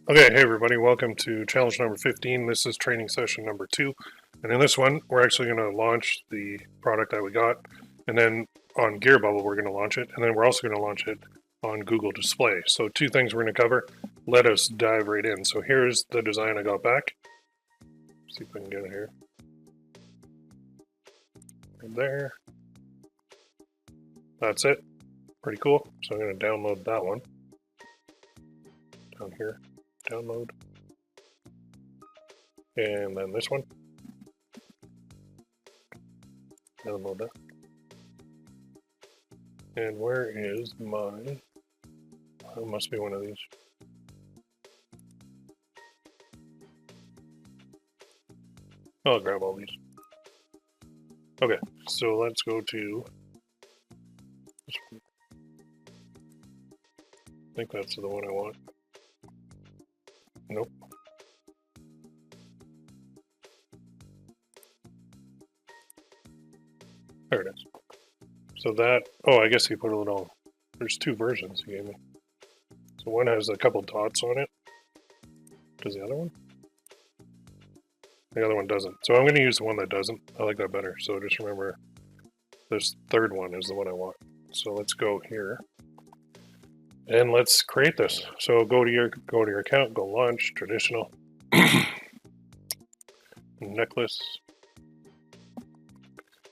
Okay, hey everybody, welcome to challenge number 15. This is training session number 2. And in this one, we're actually going to launch the product that we got. And then on GearBubble, we're going to launch it. And then we're also going to launch it on Google Display. So 2 things we're going to cover. Let us dive right in. So here's the design I got back. See if I can get it here. Right there. That's it. Pretty cool. So I'm going to download that one. Down here. Download. And then this one. Download that. And where is my... Oh, it must be one of these. I'll grab all these. Okay, so let's go to this one. I think that's the one I want. Nope. There it is. So that, oh, I guess he put a little, there's 2 versions he gave me. So one has a couple dots on it. Does the other one? The other one doesn't. So I'm going to use the one that doesn't. I like that better. So just remember, this 3rd one is the one I want. So let's go here. And let's create this. So go to your account, go launch, traditional, necklace.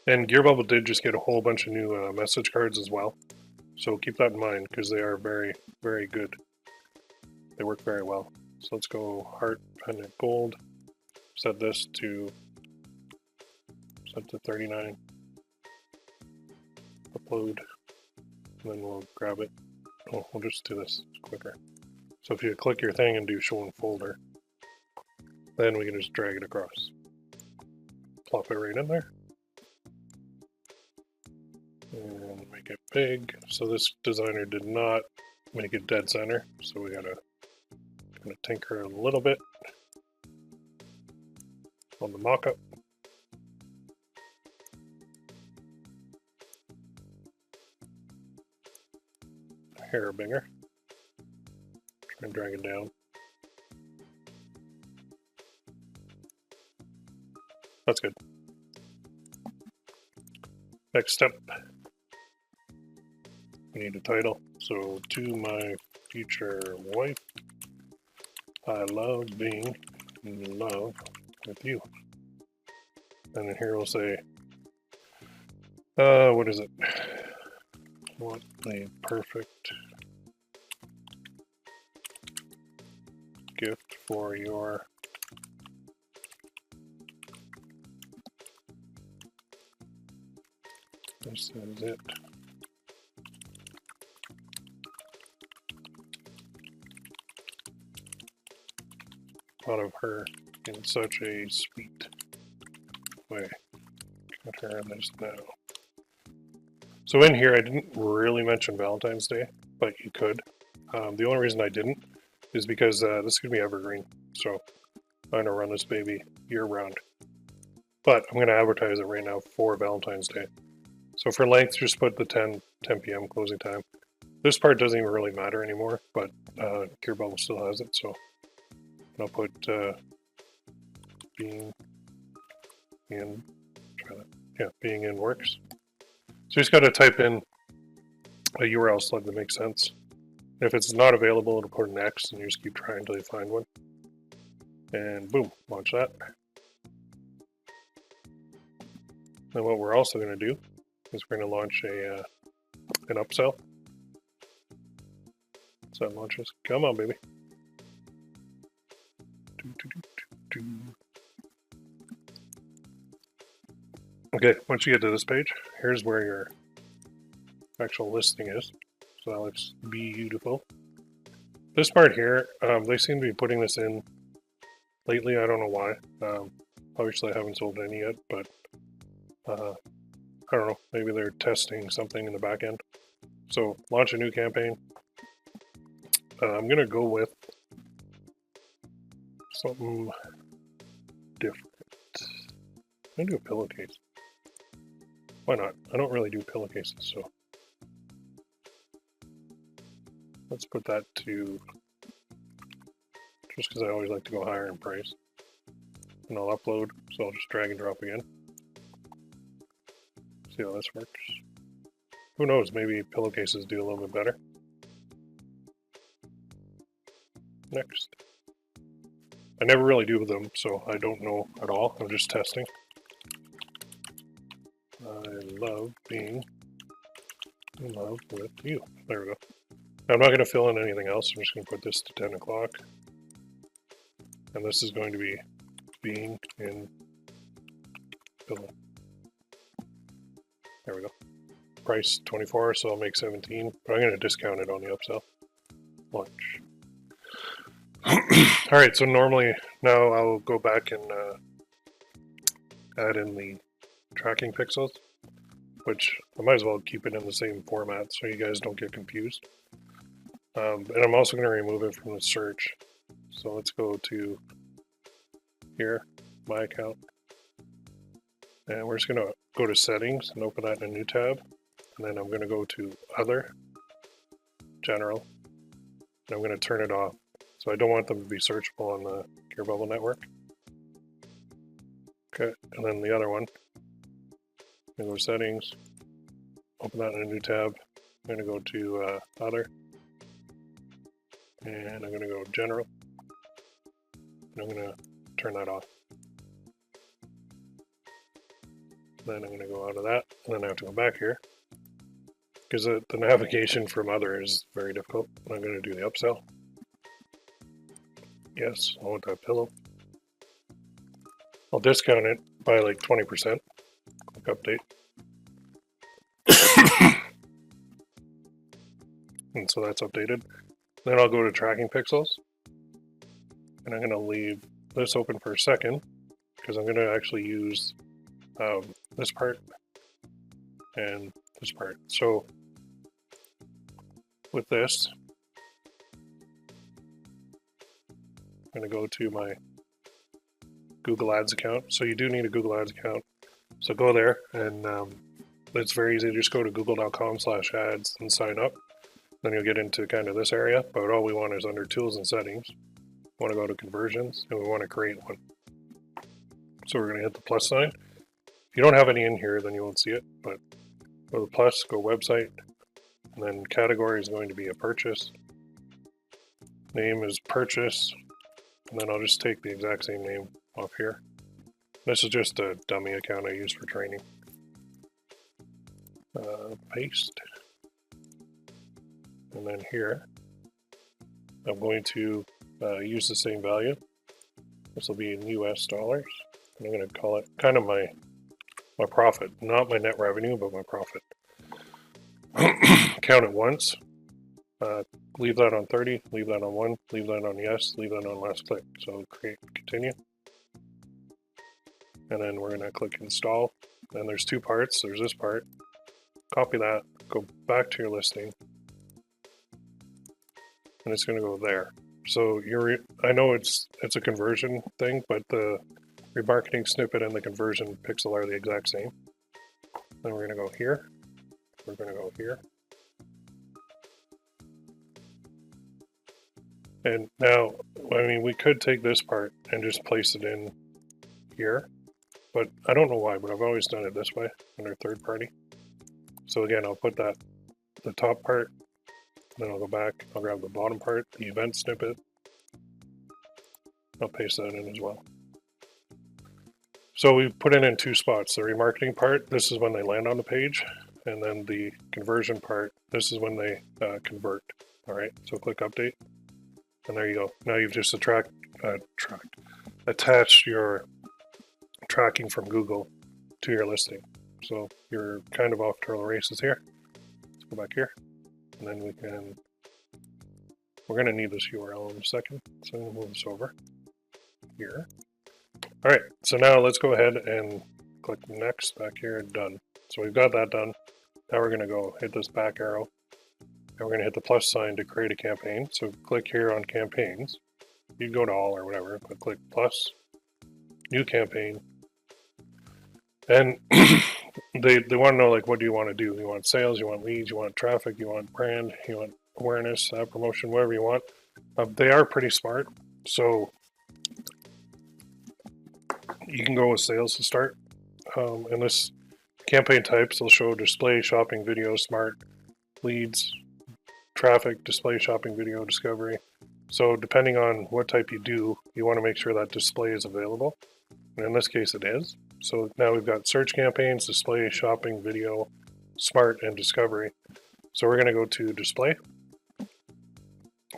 And GearBubble did just get a whole bunch of new message cards as well. So keep that in mind because they are very, very good. They work very well. So let's go heart, pendant, gold. Set this to 39. Upload. And then we'll grab it. Oh, we'll just do this quicker. So if you click your thing and do show in folder, then we can just drag it across. Plop it right in there. And make it big. So this designer did not make it dead center, so we gotta kind of tinker a little bit on the mock-up. Haimerl. Try and drag it down. That's good. Next step, we need a title. So, to my future wife, I love being in love with you. And then here we'll say, what is it? What a perfect gift for your this is it. Thought of her in such a sweet way. Got her in this now. So in here, I didn't really mention Valentine's Day, but you could. The only reason I didn't is because this is going to be evergreen. So I'm going to run this baby year round. But I'm going to advertise it right now for Valentine's Day. So for length, just put the 10 p.m. closing time. This part doesn't even really matter anymore, but GearBubble still has it. So I'll put being in, being in works. So you just got to type in a URL slug that makes sense. If it's not available, it'll put an X, and you just keep trying until you find one. And boom, launch that. Then what we're also going to do is we're going to launch an upsell. So that launches. Come on, baby. Okay, once you get to this page, here's where your actual listing is. So that looks beautiful. This part here, they seem to be putting this in lately. I don't know why. Obviously, I haven't sold any yet, but I don't know. Maybe they're testing something in the back end. So launch a new campaign. I'm going to go with something different. I'm going to do a pillowcase. Why not? I don't really do pillowcases, so let's put that to, just because I always like to go higher in price. And I'll upload, so I'll just drag and drop again. See how this works. Who knows, maybe pillowcases do a little bit better. Next. I never really do them, so I don't know at all. I'm just testing. I love being in love with you. There we go. Now, I'm not going to fill in anything else. I'm just going to put this to 10 o'clock. And this is going to be being in pillow. There we go. Price 24, so I'll make 17. But I'm going to discount it on the upsell. Launch. Alright, so normally now I'll go back and add in the tracking pixels, which I might as well keep it in the same format so you guys don't get confused. And I'm also going to remove it from the search. So let's go to here, my account. And we're just going to go to settings and open that in a new tab. And then I'm going to go to other, general, and I'm going to turn it off. So I don't want them to be searchable on the GearBubble network. Okay, and then the other one, I'm going to go to settings, open that in a new tab. I'm going to go to other, and I'm going to go general, and I'm going to turn that off. Then I'm going to go out of that, and then I have to go back here, because the navigation from other is very difficult. And I'm going to do the upsell. Yes, I want that pillow. I'll discount it by like 20%. Click update. And so that's updated. Then I'll go to tracking pixels. And I'm going to leave this open for a second because I'm going to actually use this part and this part. So with this, I'm going to go to my Google Ads account. So you do need a Google Ads account. So go there, and it's very easy. Just go to google.com/ads and sign up. Then you'll get into kind of this area, but all we want is under tools and settings. We want to go to conversions and we want to create one. So we're going to hit the plus sign. If you don't have any in here, then you won't see it, but go to the plus, go website, and then category is going to be a purchase. Name is purchase, and then I'll just take the exact same name off here. This is just a dummy account I use for training. Paste. And then here, I'm going to use the same value. This will be in US dollars. And I'm going to call it kind of my profit, not my net revenue, but my profit. Count it once. Leave that on 30, leave that on 1, leave that on yes, leave that on last click. So create, continue. And then we're going to click install. And there's two parts. There's this part. Copy that, go back to your listing. And it's going to go there. So I know it's a conversion thing, but the remarketing snippet and the conversion pixel are the exact same. Then we're going to go here. We're going to go here. And now, I mean, we could take this part and just place it in here, but I don't know why, but I've always done it this way under third party. So again, I'll put the top part, then I'll go back, I'll grab the bottom part, the event snippet. I'll paste that in as well. So we put it in two spots. The remarketing part, this is when they land on the page, and then the conversion part, this is when they convert. All right, so click update, and there you go. Now you've just attached your tracking from Google to your listing. So you're kind of off to the races here. Let's go back here, and then we're going to need this URL in a second. So I'm going to move this over here. All right, so now let's go ahead and click next back here and done. So we've got that done. Now we're going to go hit this back arrow, and we're going to hit the plus sign to create a campaign. So click here on campaigns. You can go to all or whatever, but click plus, new campaign. And they want to know, like, what do you want to do? You want sales, you want leads, you want traffic, you want brand, you want awareness, promotion, whatever you want. They are pretty smart, so you can go with sales to start. And this campaign types will show display, shopping, video, smart, leads, traffic, display, shopping, video, discovery. So depending on what type you do, you want to make sure that display is available. And in this case, it is. So now we've got search campaigns, display, shopping, video, smart, and discovery. So we're going to go to display.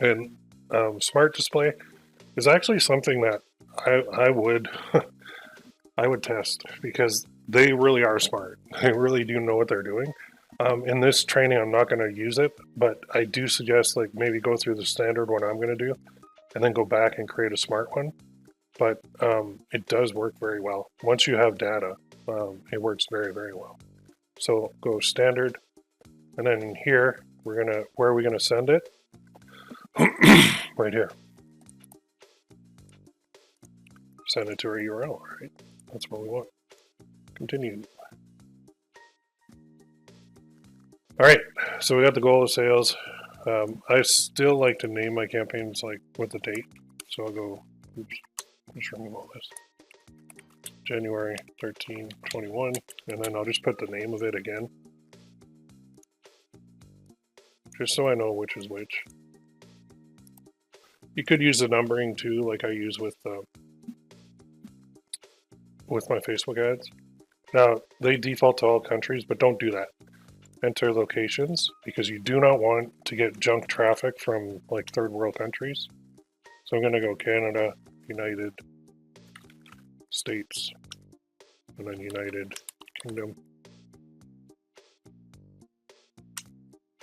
And smart display is actually something that I would I would test, because they really are smart. They really do know what they're doing. In this training, I'm not going to use it, but I do suggest, like, maybe go through the standard one I'm going to do and then go back and create a smart one. But it does work very well. Once you have data, it works very, very well. So go standard, and then in here, where are we gonna send it? Right here. Send it to our URL, right? That's what we want. Continue. All right, so we got the goal of sales. I still like to name my campaigns like with the date. So I'll go, oops. Just remove all this. January 13, 21, and then I'll just put the name of it again, just so I know which is which. You could use the numbering too, like I use with my Facebook ads. Now, they default to all countries, but don't do that. Enter locations, because you do not want to get junk traffic from like third world countries. So I'm going to go Canada, United States, and then United Kingdom.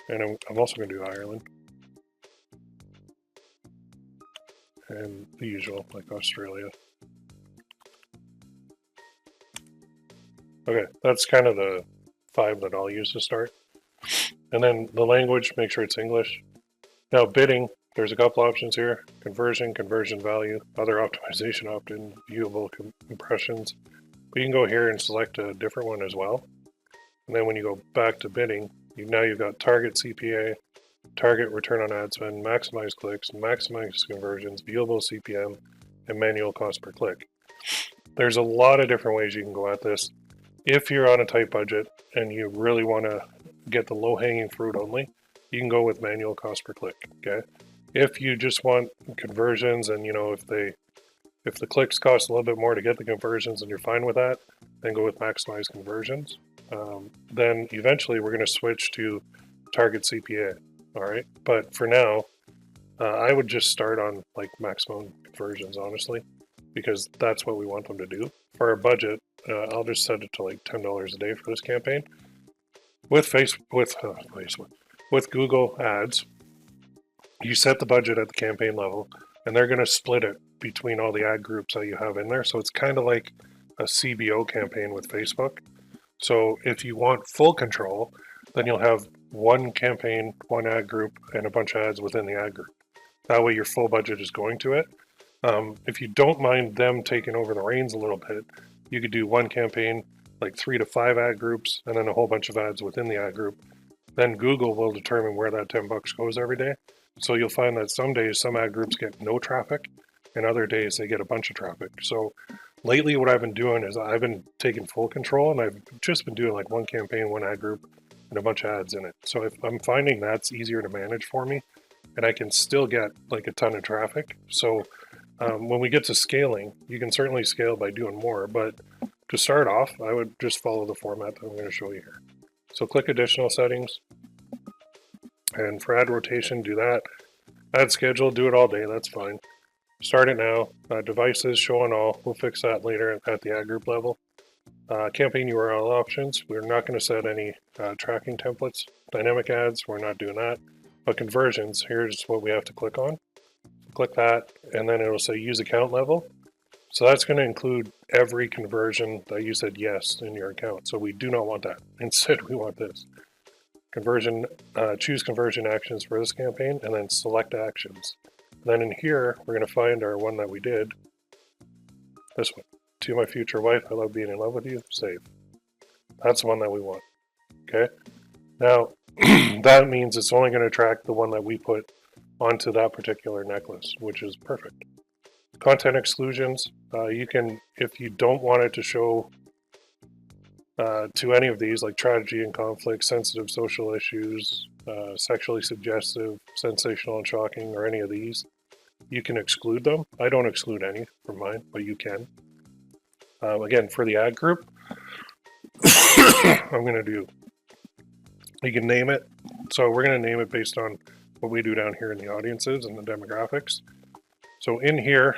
And I'm also going to do Ireland. And the usual, like Australia. Okay, that's kind of the 5 that I'll use to start. And then the language, make sure it's English. Now bidding, there's a couple options here. Conversion, conversion value, other optimization opt-in, viewable impressions. But you can go here and select a different one as well. And then when you go back to bidding, now you've got target CPA, target return on ad spend, maximize clicks, maximize conversions, viewable CPM, and manual cost per click. There's a lot of different ways you can go at this. If you're on a tight budget and you really want to get the low-hanging fruit only, you can go with manual cost per click, okay? If you just want conversions and, if the clicks cost a little bit more to get the conversions and you're fine with that, then go with maximize conversions. Then eventually we're going to switch to target CPA, all right? But for now, I would just start on like maximum conversions, honestly, because that's what we want them to do. For our budget, I'll just set it to like $10 a day for this campaign. With with Google Ads, you set the budget at the campaign level, and they're going to split it between all the ad groups that you have in there. So it's kind of like a CBO campaign with Facebook. So if you want full control, then you'll have one campaign, one ad group, and a bunch of ads within the ad group. That way your full budget is going to it. If you don't mind them taking over the reins a little bit, you could do one campaign, like 3 to 5 ad groups, and then a whole bunch of ads within the ad group. Then Google will determine where that $10 goes every day. So you'll find that some days some ad groups get no traffic, and other days they get a bunch of traffic. So lately what I've been doing is I've been taking full control, and I've just been doing like one campaign, one ad group, and a bunch of ads in it. So if I'm finding that's easier to manage for me, and I can still get like a ton of traffic. So when we get to scaling, you can certainly scale by doing more, but to start off, I would just follow the format that I'm going to show you here. So click additional settings, and for ad rotation, do that. Ad schedule, do it all day, that's fine. Start it now. Devices, show on all, we'll fix that later at the ad group level. Campaign URL options, we're not going to set any tracking templates. Dynamic ads, we're not doing that. But conversions, here's what we have to click on. Click that, and then it'll say use account level. So that's going to include every conversion that you said yes in your account. So we do not want that. Instead, we want this. Conversion, choose conversion actions for this campaign, and then select actions. Then in here, we're going to find our one that we did. This one. To my future wife, I love being in love with you. Save. That's the one that we want. Okay. Now, that means it's only going to track the one that we put onto that particular necklace, which is perfect. Content exclusions, you can, if you don't want it to show to any of these, like tragedy and conflict, sensitive social issues, sexually suggestive, sensational and shocking, or any of these, you can exclude them. I don't exclude any from mine, but you can. Again, for the ad group, I'm going to do, you can name it. So we're going to name it based on what we do down here in the audiences and the demographics. So in here,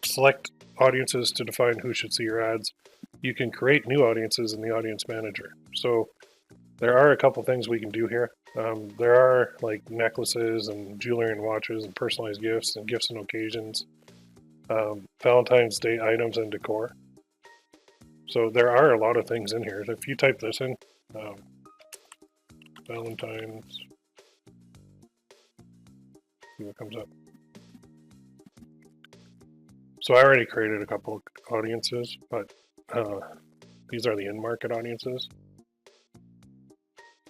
select audiences to define who should see your ads. You can create new audiences in the audience manager. So there are a couple things we can do here. There are like necklaces and jewelry and watches and personalized gifts and occasions, Valentine's Day items and decor. So there are a lot of things in here. If you type this in, Valentine's, see what comes up. So I already created a couple of audiences, but these are the in-market audiences.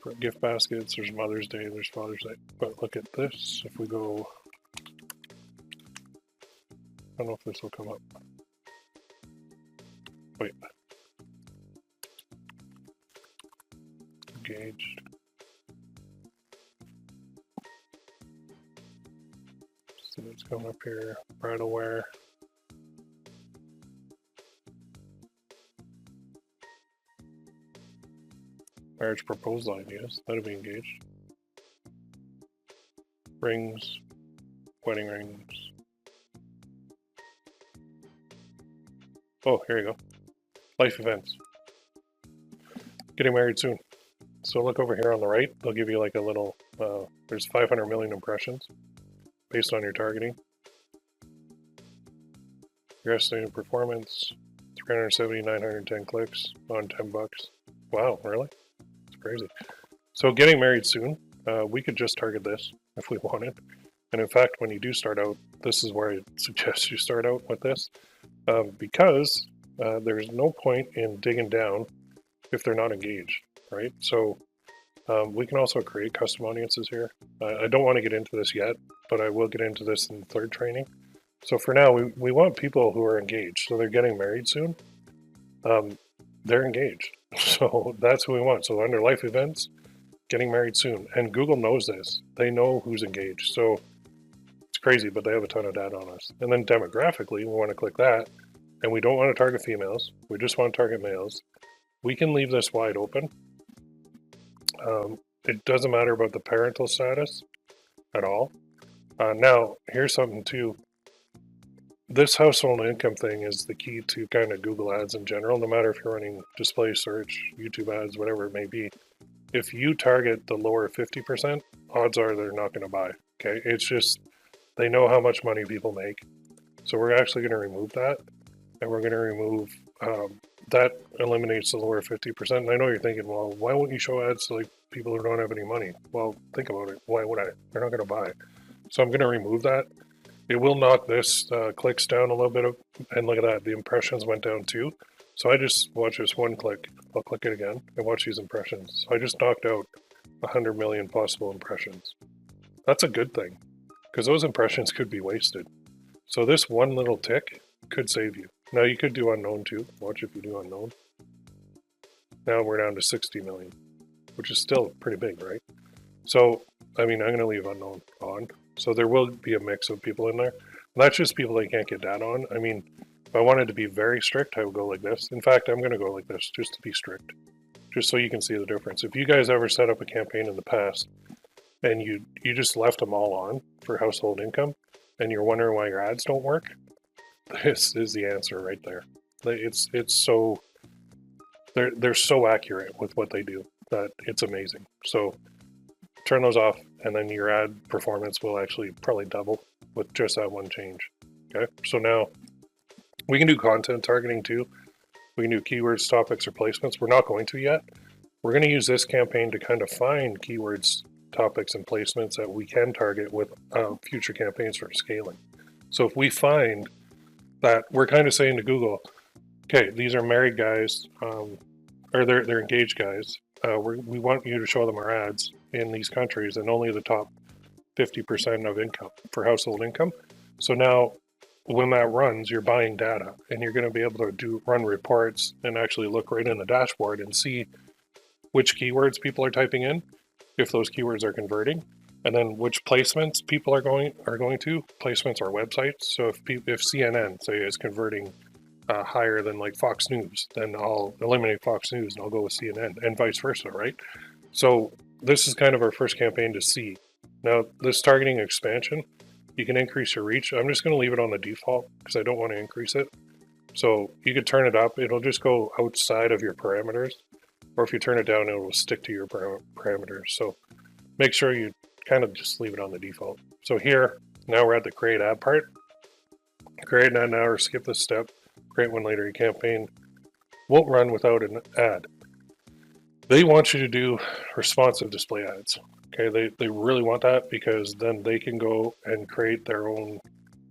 For gift baskets, there's Mother's Day, there's Father's Day. But look at this. If we go, I don't know if this will come up. Wait. Engaged. See what's coming up here. Bridal wear. Marriage proposal ideas. That'll be engaged. Rings. Wedding rings. Oh, here you go. Life events. Getting married soon. So look over here on the right. They'll give you like a little, there's 500 million impressions based on your targeting. Your estimated performance, 370, 910 clicks on $10. Wow, really? It's crazy. So getting married soon, we could just target this if we wanted. And in fact, when you do start out, this is where I suggest you start out with this, because there's no point in digging down if they're not engaged, right? So We can also create custom audiences here. I don't want to get into this yet, but I will get into this in the third training. So for now, we want people who are engaged. So they're getting married soon. They're engaged. So that's who we want. So under life events, getting married soon. And Google knows this. They know who's engaged. So it's crazy, but they have a ton of data on us. And then demographically, we want to click that. And we don't want to target females. We just want to target males. We can leave this wide open. It doesn't matter about the parental status at all. Now, here's something too. This household income thing is the key to kind of Google ads in general, no matter if you're running display search, YouTube ads, whatever it may be. If you target the lower 50%, odds are they're not going to buy. Okay, it's just they know how much money people make. So we're actually going to remove that, and we're going to remove that eliminates the lower 50%. And I know you're thinking, well, why won't you show ads to like people who don't have any money? Well, think about it. Why would I? They're not going to buy. So I'm going to remove that. It will knock this clicks down a little bit, and look at that. The impressions went down too. So I just watch this one click. I'll click it again and watch these impressions. So I just knocked out 100 million possible impressions. That's a good thing because those impressions could be wasted. So this one little tick could save you. Now you could do unknown too. Watch if you do unknown. Now we're down to 60 million, which is still pretty big, right? So, I mean, I'm going to leave unknown on. So there will be a mix of people in there. And that's just people that you can't get data on. I mean, if I wanted to be very strict, I would go like this. In fact, I'm going to go like this just to be strict, just so you can see the difference. If you guys ever set up a campaign in the past and you just left them all on for household income and you're wondering why your ads don't work, this is the answer right there. It's so, they're so accurate with what they do that it's amazing. So turn those off, and then your ad performance will actually probably double with just that one change. Okay, so now we can do content targeting too. We can do keywords, topics, or placements. We're not going to yet. We're going to use this campaign to kind of find keywords, topics, and placements that we can target with future campaigns for scaling. So if we find that we're kind of saying to Google, okay, these are married guys, or they're engaged guys. We want you to show them our ads in these countries and only the top 50% of income for household income. So now when that runs, you're buying data and you're going to be able to run reports and actually look right in the dashboard and see which keywords people are typing in, if those keywords are converting, and then which placements people are going to. Placements are websites. So if CNN, say, is converting higher than like Fox News, then I'll eliminate Fox News and I'll go with CNN, and vice versa, right? So this is kind of our first campaign to see. Now, this targeting expansion, you can increase your reach. I'm just going to leave it on the default because I don't want to increase it. So you could turn it up. It'll just go outside of your parameters. Or if you turn it down, it will stick to your parameters. So make sure you kind of just leave it on the default. So here, now we're at the create ad part. Create an ad now, or skip this step. Create one later. Your campaign won't run without an ad. They want you to do responsive display ads. Okay, they really want that because then they can go and create their own.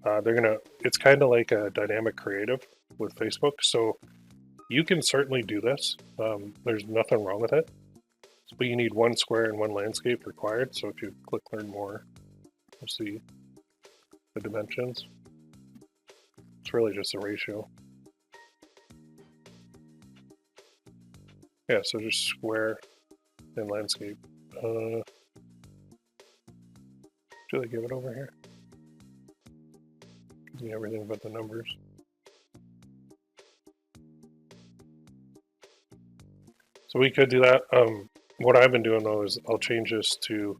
It's kind of like a dynamic creative with Facebook. So you can certainly do this. There's nothing wrong with it. But you need one square and one landscape required. So if you click learn more, you'll see the dimensions. It's really just a ratio. Yeah, so just square and landscape. Should I give it over here? Gives me everything but the numbers. So we could do that. What I've been doing though is I'll change this to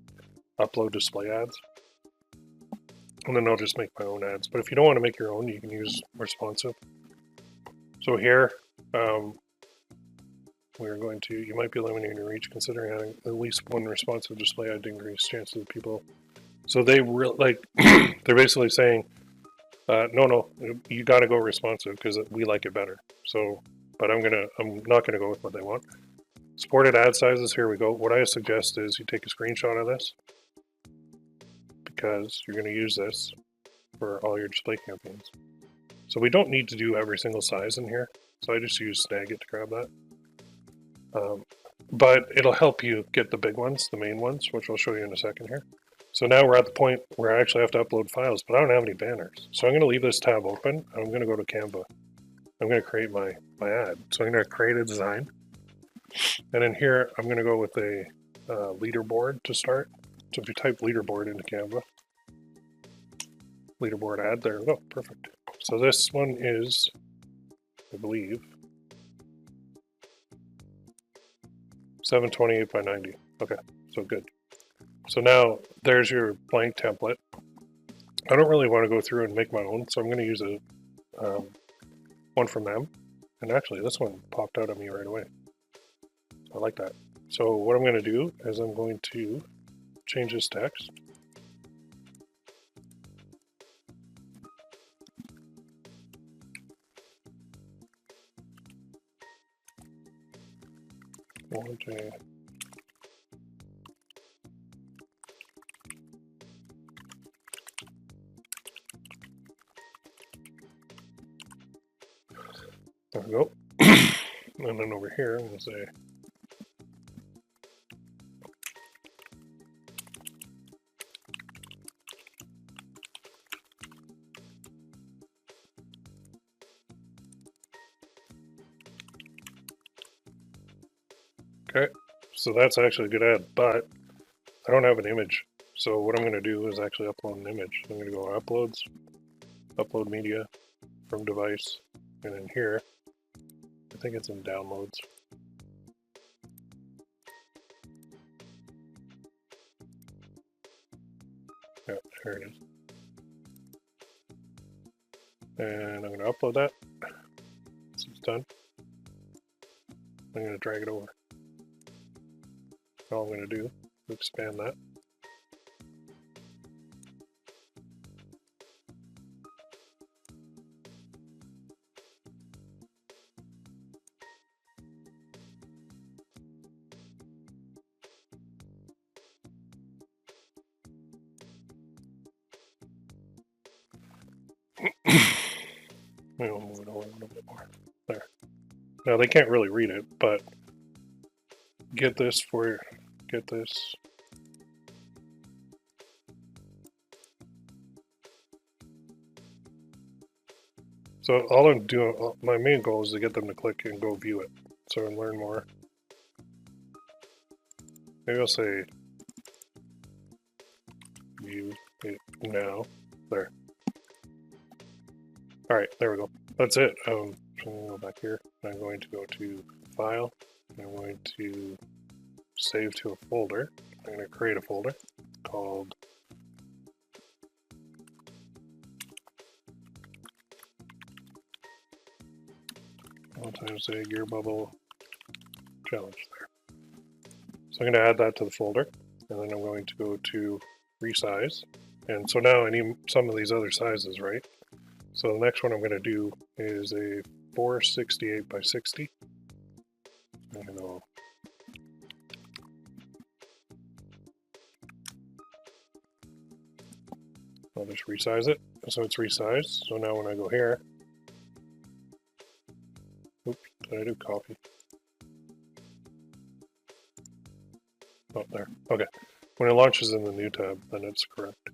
upload display ads. And then I'll just make my own ads. But if you don't want to make your own, you can use responsive. So here, we're going to, you might be limiting your reach considering having at least one responsive display ad to increase chances of people. So they they're basically saying, no, you got to go responsive because we like it better. So, but I'm not gonna go with what they want. Supported ad sizes, here we go. What I suggest is you take a screenshot of this because you're gonna use this for all your display campaigns. So we don't need to do every single size in here. So I just use Snagit to grab that. but it'll help you get the big ones, the main ones, which I'll show you in a second here. So now we're at the point where I actually have to upload files, but I don't have any banners. So I'm going to leave this tab open. I'm going to go to Canva. I'm going to create my ad. So I'm going to create a design. And in here, I'm going to go with a leaderboard to start. So if you type leaderboard into Canva, leaderboard ad, there we go, perfect. So this one is, I believe, 728 by 90. Okay, so good. So now there's your blank template. I don't really want to go through and make my own, so I'm going to use a one from them. And actually, this one popped out at me right away. I like that. So what I'm going to do is I'm going to change this text. There we go. And then over here, I'm going to say okay, so that's actually a good ad, but I don't have an image. So what I'm going to do is actually upload an image. I'm going to go uploads, upload media from device, and in here, I think it's in downloads. Yeah, there it is. And I'm going to upload that. So it's done. I'm going to drag it over. All I'm going to do is expand that. Maybe I'll move it over a little bit more. There. Now they can't really read it, but get this. So all I'm doing, my main goal is to get them to click and go view it. So and learn more. Maybe I'll say view it now. There. All right, there we go. That's it. So I'm going to go back here. I'm going to go to File. I'm going to save to a folder. I'm going to create a folder called Valentine's Day GearBubble Challenge there. So I'm going to add that to the folder, and then I'm going to go to resize. And so now I need some of these other sizes, right? So the next one I'm going to do is a 468 by 60. I'm going to go I'll just resize it. So it's resized. So now when I go here, oops, did I do copy? Oh, there. Okay. When it launches in the new tab, then it's correct.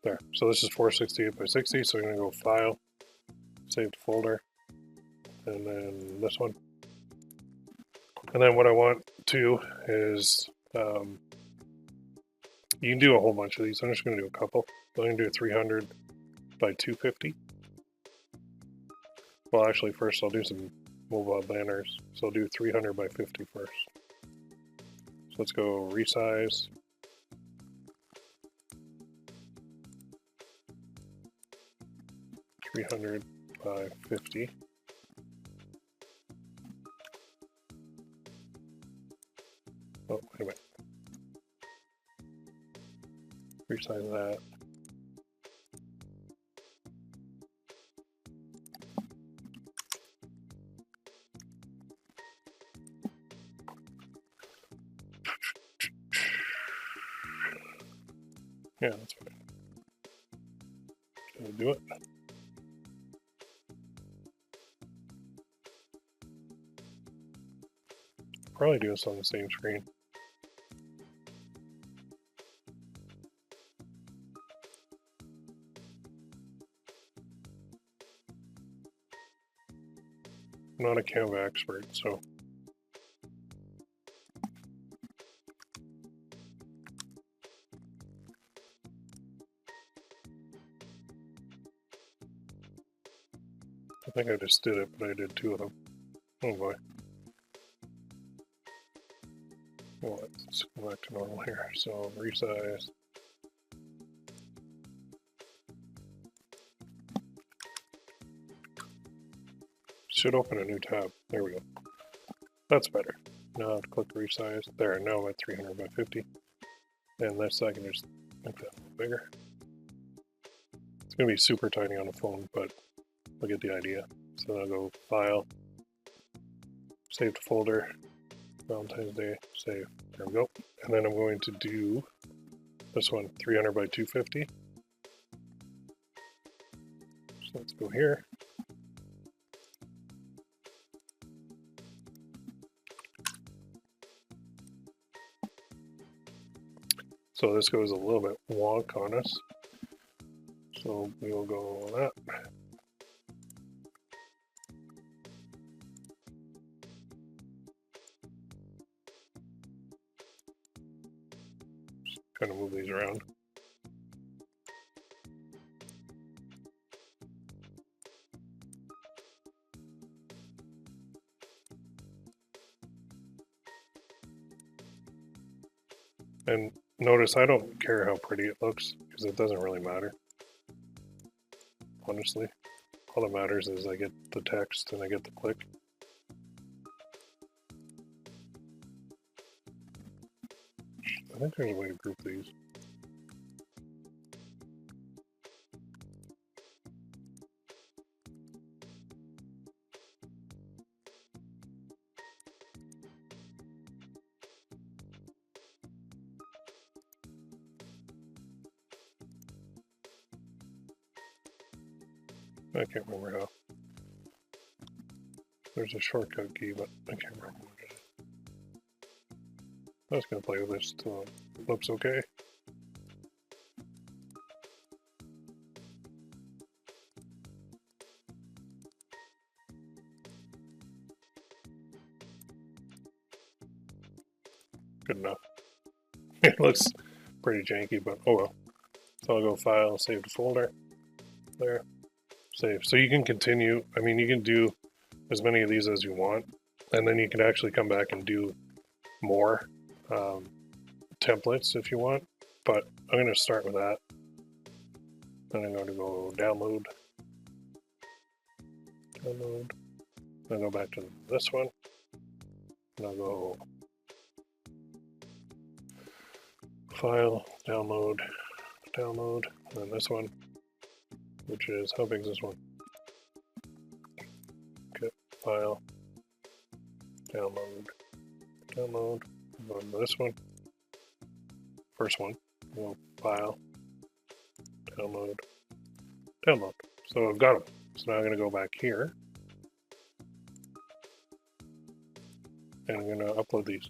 There. So this is 468 by 60. So I'm going to go File, Save to Folder, and then this one. And then what I want to is, you can do a whole bunch of these. I'm just going to do a couple. I'm going to do 300 by 250. Well, actually, first I'll do some mobile banners. So I'll do 300 by 50 first. So let's go resize. $300 by 50. Oh, wait a minute. Resize that. Yeah, that's fine. Can I do it? probably do this on the same screen. I'm not a Canva expert, so I think I just did it, but I did 2 of them. Oh boy. Well, let's go back to normal here. So resize. Should open a new tab. There we go. That's better. Now I have to click resize. There, now I'm at 300 by 50. And this I can just make that a little bigger. It's going to be super tiny on the phone, but I'll get the idea. So I'll go File, Save to Folder, Valentine's Day, Save. There we go. And then I'm going to do this one, 300 by 250. So let's go here. So this goes a little bit wonk on us. So we will go on that. Just kind of move these around. And notice I don't care how pretty it looks because it doesn't really matter. Honestly, all that matters is I get the text and I get the click. I think there's a way to group these. I can't remember how. There's a shortcut key, but I can't remember what it is. I was going to play with this till it looks okay. Good enough. It looks pretty janky, but oh well. So I'll go File, Save to Folder. There. Save. So you can continue. I mean, you can do as many of these as you want, and then you can actually come back and do more templates if you want. But I'm going to start with that. Then I'm going to go download. Download. I'll go back to this one. And I'll go File, Download, Download, and then this one, which is, how big is this one? Okay, File, Download, Download, go to this one, first one, go File, Download, Download. So I've got them. So now I'm going to go back here, and I'm going to upload these.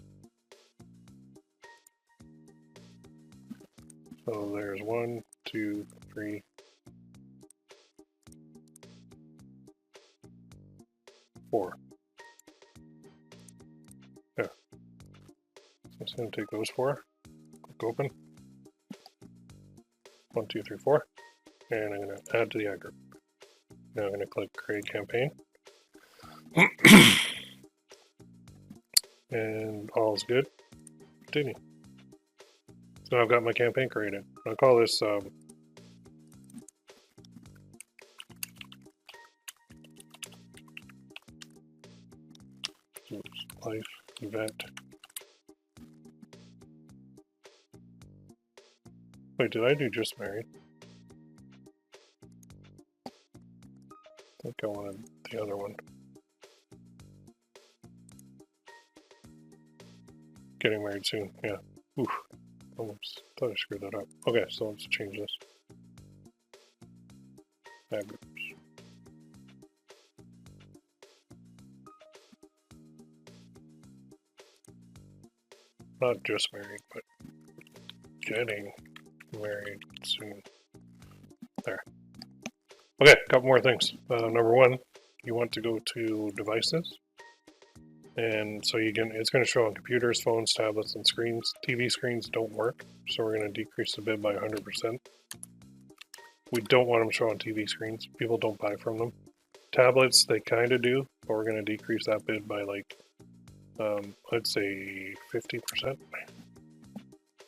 So there's 1, 2, 3, 4. Yeah. So I'm just going to take those 4, click open. 1, 2, 3, 4. And I'm going to add to the ad group. Now I'm going to click create campaign. And all's good. Continue. So I've got my campaign created. I'll call this life event. Wait, did I do just married? I think I wanted the other one. Getting married soon, yeah. Oof. Almost thought I screwed that up. Okay, so let's change this. Ad groups. Not just married, but getting married soon. There. Okay, a couple more things. Number one, you want to go to devices. And so it's going to show on computers, phones, tablets, and screens. TV screens don't work, so we're going to decrease the bid by 100%. We don't want them to show on TV screens. People don't buy from them. Tablets, they kind of do, but we're going to decrease that bid by like, I'd say 50%.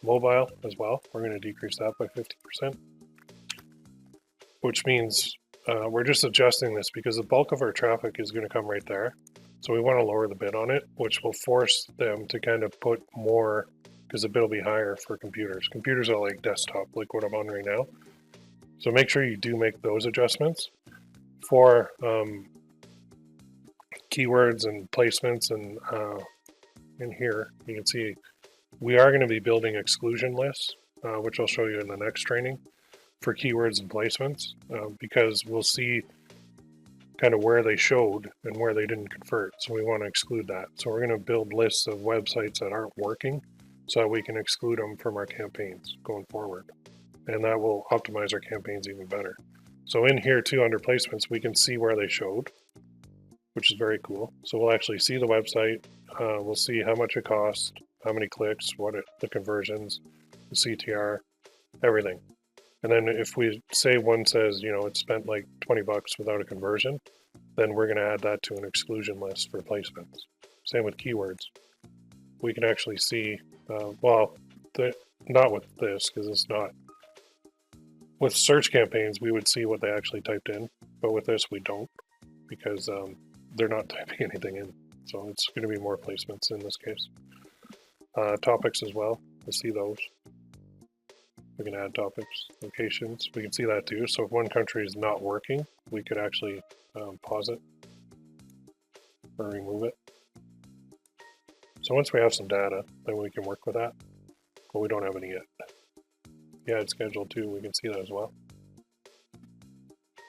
Mobile as well, we're going to decrease that by 50%. Which means we're just adjusting this because the bulk of our traffic is going to come right there. So we want to lower the bid on it, which will force them to kind of put more, because the bid will be higher for computers. Computers are like desktop, like what I'm on right now. So make sure you do make those adjustments. For keywords and placements, and in here, you can see we are going to be building exclusion lists, which I'll show you in the next training, for keywords and placements, because we'll see kind of where they showed and where they didn't convert. So we want to exclude that. So we're going to build lists of websites that aren't working so that we can exclude them from our campaigns going forward. And that will optimize our campaigns even better. So in here too, under placements, we can see where they showed, which is very cool. So we'll actually see the website. We'll see how much it cost, how many clicks, the conversions, the CTR, everything. And then if we say one says, it spent like 20 bucks without a conversion, then we're going to add that to an exclusion list for placements. Same with keywords. We can actually see, not with this, because it's not. With search campaigns, we would see what they actually typed in, but with this, we don't, because they're not typing anything in. So it's going to be more placements in this case. Topics as well, we'll see those. We can add topics, locations, we can see that too. So if one country is not working, we could actually pause it or remove it. So once we have some data, then we can work with that, but we don't have any yet. Yeah, it's scheduled too, we can see that as well.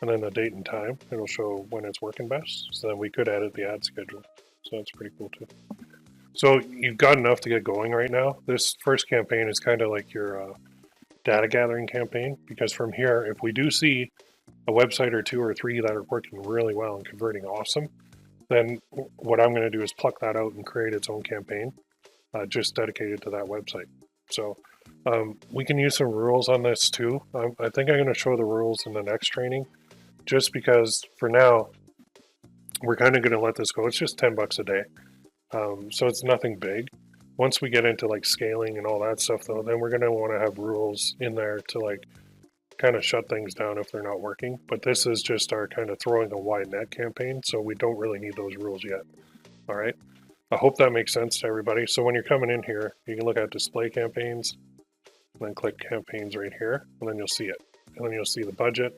And then the date and time, it'll show when it's working best, so then we could edit the ad schedule. So that's pretty cool too. So you've got enough to get going right now. This first campaign is kind of like your data gathering campaign, because from here, if we do see a website or two or three that are working really well and converting awesome, then what I'm going to do is pluck that out and create its own campaign just dedicated to that website. So we can use some rules on this too. I think I'm going to show the rules in the next training, just because for now we're kind of going to let this go. It's just 10 bucks a day, so it's nothing big. Once we get into like scaling and all that stuff though, then we're going to want to have rules in there to like kind of shut things down if they're not working. But this is just our kind of throwing a wide net campaign, so we don't really need those rules yet. All right. I hope that makes sense to everybody. So when you're coming in here, you can look at display campaigns, and then click campaigns right here, and then you'll see it. And then you'll see the budget,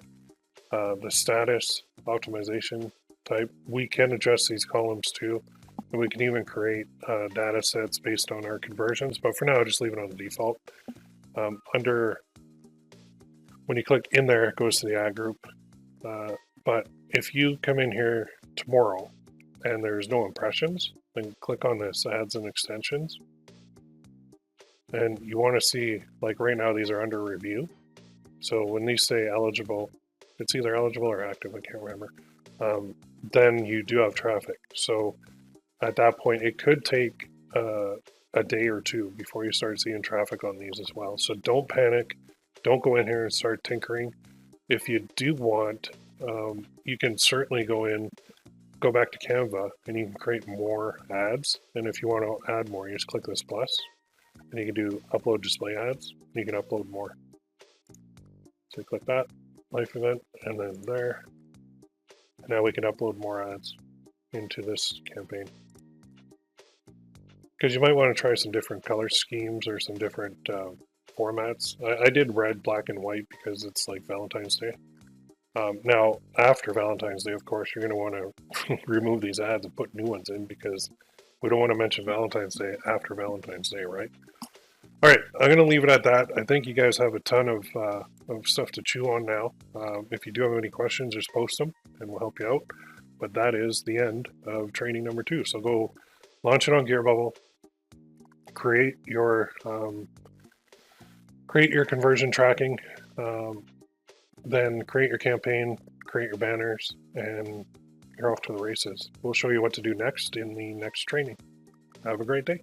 the status, optimization type. We can adjust these columns too. And we can even create data sets based on our conversions, but for now, just leave it on the default. When you click in there, it goes to the ad group. But if you come in here tomorrow and there's no impressions, then click on this ads and extensions. And you want to see, like right now, these are under review. So when these say eligible, it's either eligible or active, I can't remember. Then you do have traffic. So at that point, it could take a day or two before you start seeing traffic on these as well. So don't panic. Don't go in here and start tinkering. If you do want, you can certainly go back to Canva, and you can create more ads. And if you want to add more, you just click this plus, and you can do upload display ads, and you can upload more. So click that, life event, and then there. And now we can upload more ads into this campaign. Because you might want to try some different color schemes or some different formats. I did red, black, and white because it's like Valentine's Day. Now, after Valentine's Day, of course, you're going to want to remove these ads and put new ones in, because we don't want to mention Valentine's Day after Valentine's Day, right? All right, I'm going to leave it at that. I think you guys have a ton of stuff to chew on now. If you do have any questions, just post them and we'll help you out. But that is the end of training number 2. So go launch it on GearBubble. create your conversion tracking, then create your campaign, create your banners, and you're off to the races. We'll show you what to do next in the next training. Have a great day.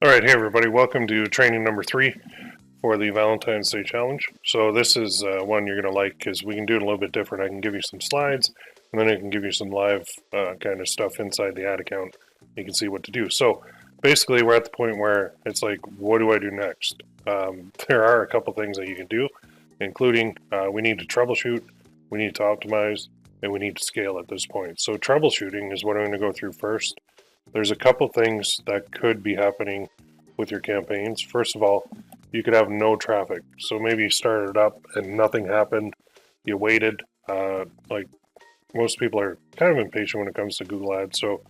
All right, hey everybody, welcome to training number 3 for the Valentine's Day Challenge. So this is one you're going to like because we can do it a little bit different. I can give you some slides, and then I can give you some live kind of stuff inside the ad account. You can see what to do. So basically, we're at the point where it's like, what do I do next? There are a couple things that you can do, including we need to troubleshoot, we need to optimize, and we need to scale at this point. So troubleshooting is what I'm going to go through first. There's a couple things that could be happening with your campaigns. First of all, you could have no traffic. So maybe you started up and nothing happened. You waited. Like most people are kind of impatient when it comes to Google Ads. So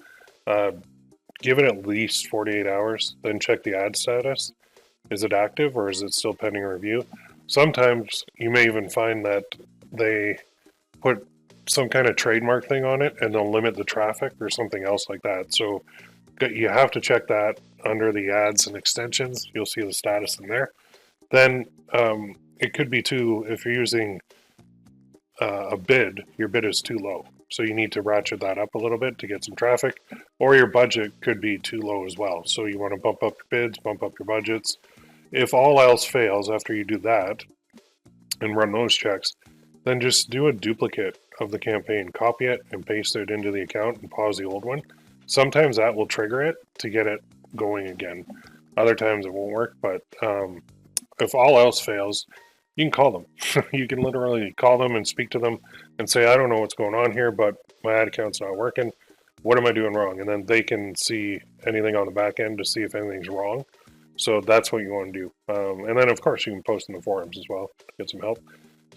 give it at least 48 hours. Then check the ad status. Is it active or is it still pending review? Sometimes you may even find that they put some kind of trademark thing on it and they'll limit the traffic or something else like that. So you have to check that under the ads and extensions. You'll see the status in there. Then it could be too, if you're using a bid, your bid is too low. So you need to ratchet that up a little bit to get some traffic, or your budget could be too low as well. So you want to bump up your bids, bump up your budgets. If all else fails after you do that and run those checks, then just do a duplicate of the campaign, copy it and paste it into the account and pause the old one. Sometimes that will trigger it to get it going again. Other times it won't work, but if all else fails, you can call them. You can literally call them and speak to them and say, I don't know what's going on here, but my ad account's not working. What am I doing wrong? And then they can see anything on the back end to see if anything's wrong. So that's what you want to do. And then, of course, you can post in the forums as well to get some help.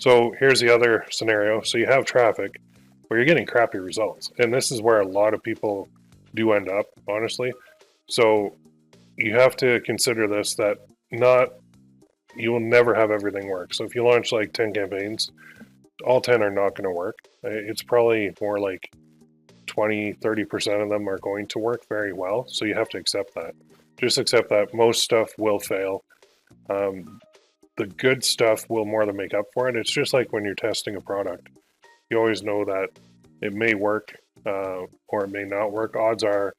So here's the other scenario. So you have traffic where you're getting crappy results. And this is where a lot of people do end up, honestly. So you have to consider this, that you will never have everything work. So if you launch like 10 campaigns, all 10 are not going to work. It's probably more like 20, 30% of them are going to work very well. So you have to accept that. Just accept that most stuff will fail. The good stuff will more than make up for it. It's just like when you're testing a product. You always know that it may work or it may not work. Odds are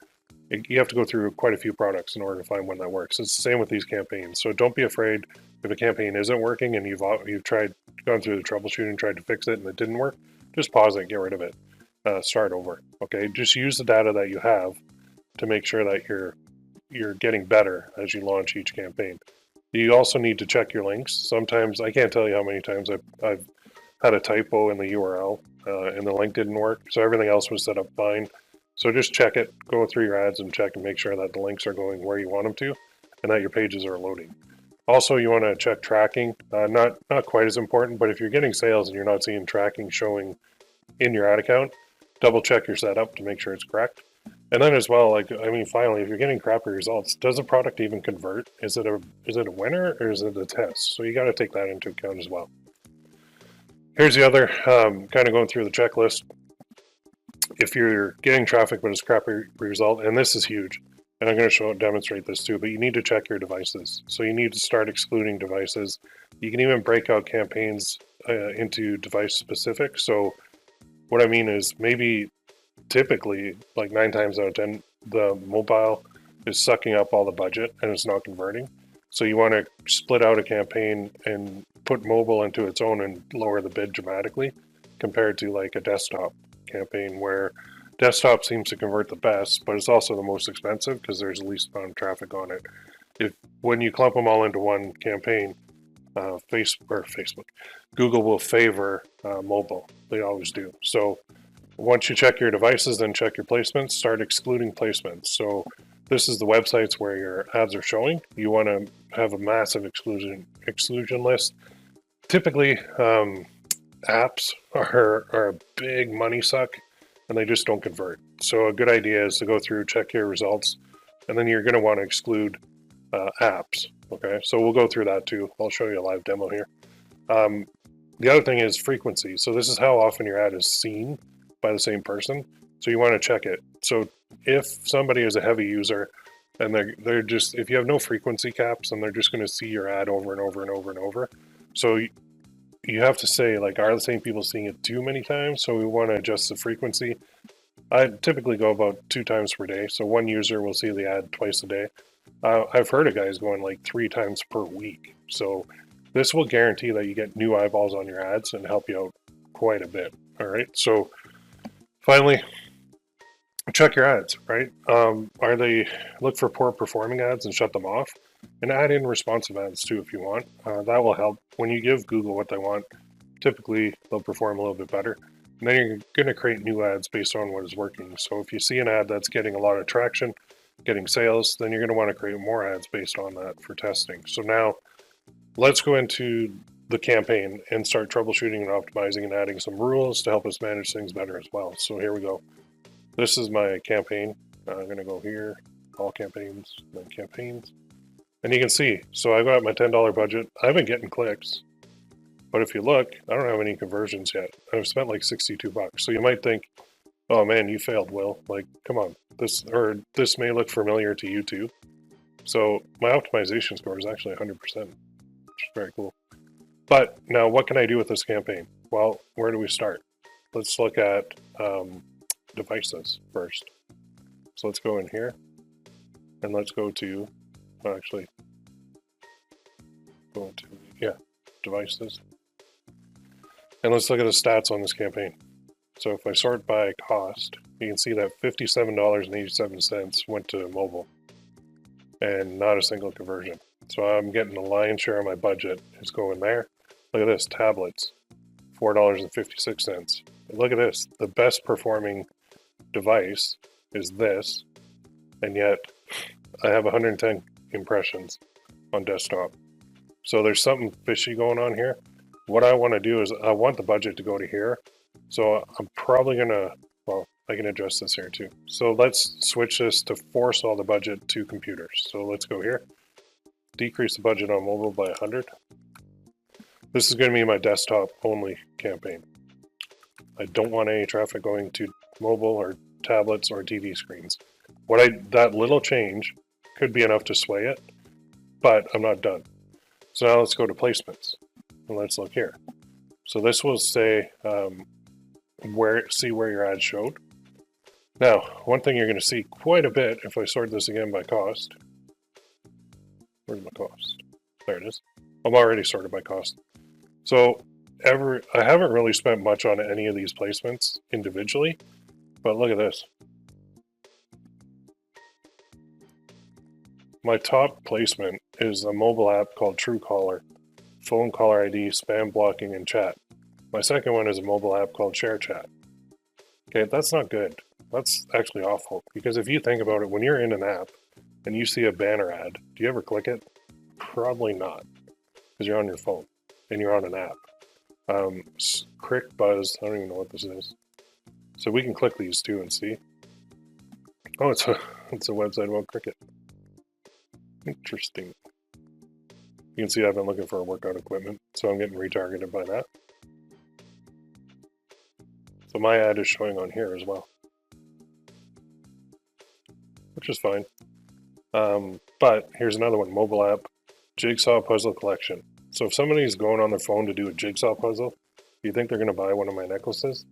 you have to go through quite a few products in order to find one that works. It's the same with these campaigns. So don't be afraid if a campaign isn't working and you've gone through the troubleshooting, tried to fix it and it didn't work. Just pause it, get rid of it, start over. Okay, just use the data that you have to make sure that you're getting better as you launch each campaign. You also need to check your links. Sometimes, I can't tell you how many times I've had a typo in the URL and the link didn't work. So everything else was set up fine. So just check it, go through your ads and check and make sure that the links are going where you want them to and that your pages are loading. Also, you want to check tracking. Not quite as important, but if you're getting sales and you're not seeing tracking showing in your ad account, double check your setup to make sure it's correct. And then as well, finally, if you're getting crappy results, does the product even convert? Is it a winner or is it a test? So you got to take that into account as well. Here's the other, kind of going through the checklist. If you're getting traffic but it's a crappy result, and this is huge, and I'm going to demonstrate this too, but you need to check your devices. So you need to start excluding devices. You can even break out campaigns into device specific. So what I mean is maybe typically, like 9 times out of 10, the mobile is sucking up all the budget and it's not converting. So you want to split out a campaign and put mobile into its own and lower the bid dramatically compared to like a desktop campaign where desktop seems to convert the best, but it's also the most expensive because there's the least amount of traffic on it. When you clump them all into one campaign, Facebook, Google will favor mobile. They always do. So once you check your devices, then check your placements, start excluding placements. So this is the websites where your ads are showing. You want to have a massive exclusion list. Typically, apps are a big money suck and they just don't convert. So a good idea is to go through, check your results, and then you're going to want to exclude apps. Okay, so we'll go through that too. I'll show you a live demo here. The other thing is frequency. So this is how often your ad is seen by the same person. So you want to check it. So if somebody is a heavy user and they're just, if you have no frequency caps, then they're just going to see your ad over and over and over and over. So you have to say, like, are the same people seeing it too many times? So we want to adjust the frequency. I typically go about 2 times per day. So one user will see the ad twice a day. I've heard of guys going like 3 times per week. So this will guarantee that you get new eyeballs on your ads and help you out quite a bit. All right. So finally, check your ads, right? Are they, look for poor performing ads and shut them off, and add in responsive ads too if you want. That will help. When you give Google what they want, typically they'll perform a little bit better. And then you're going to create new ads based on what is working. So if you see an ad that's getting a lot of traction, getting sales, then you're going to want to create more ads based on that for testing. So now let's go into the campaign and start troubleshooting and optimizing and adding some rules to help us manage things better as well. So here we go. This is my campaign. I'm going to go here, all campaigns, then campaigns. And you can see, so I've got my $10 budget. I've been getting clicks, but if you look, I don't have any conversions yet. I've spent like 62 bucks. So you might think, oh man, you failed, Will. Like, come on, this may look familiar to you too. So my optimization score is actually 100%, which is very cool. But now what can I do with this campaign? Well, where do we start? Let's look at devices first. So let's go in here and let's go to, actually, go into, yeah, devices. And let's look at the stats on this campaign. So if I sort by cost, you can see that $57.87 went to mobile and not a single conversion. So I'm getting the lion's share of my budget is going there. Look at this, tablets, $4.56. Look at this, the best performing device is this, and yet I have 110 impressions on desktop. So there's something fishy going on here. What I want to do is I want the budget to go to here. So I'm probably going to, well, I can adjust this here too. So let's switch this to force all the budget to computers. So let's go here, decrease the budget on mobile by 100. This is going to be my desktop only campaign. I don't want any traffic going to mobile or tablets or TV screens. That little change could be enough to sway it, but I'm not done. So now let's go to placements and let's look here. So this will say see where your ad showed. Now, one thing you're going to see quite a bit if I sort this again by cost. Where's my cost? There it is. I'm already sorted by cost. So I haven't really spent much on any of these placements individually, but look at this. My top placement is a mobile app called Truecaller, phone caller ID, spam blocking, and chat. My second one is a mobile app called ShareChat. Okay, that's not good. That's actually awful, because if you think about it, when you're in an app and you see a banner ad, do you ever click it? Probably not, because you're on your phone and you're on an app. Crick Buzz, I don't even know what this is. So we can click these too and see. Oh, it's a website about cricket. Interesting. You can see I've been looking for a workout equipment, so I'm getting retargeted by that. So my ad is showing on here as well, which is fine. But here's another one, mobile app, jigsaw puzzle collection. So if somebody's going on their phone to do a jigsaw puzzle, do you think they're going to buy one of my necklaces?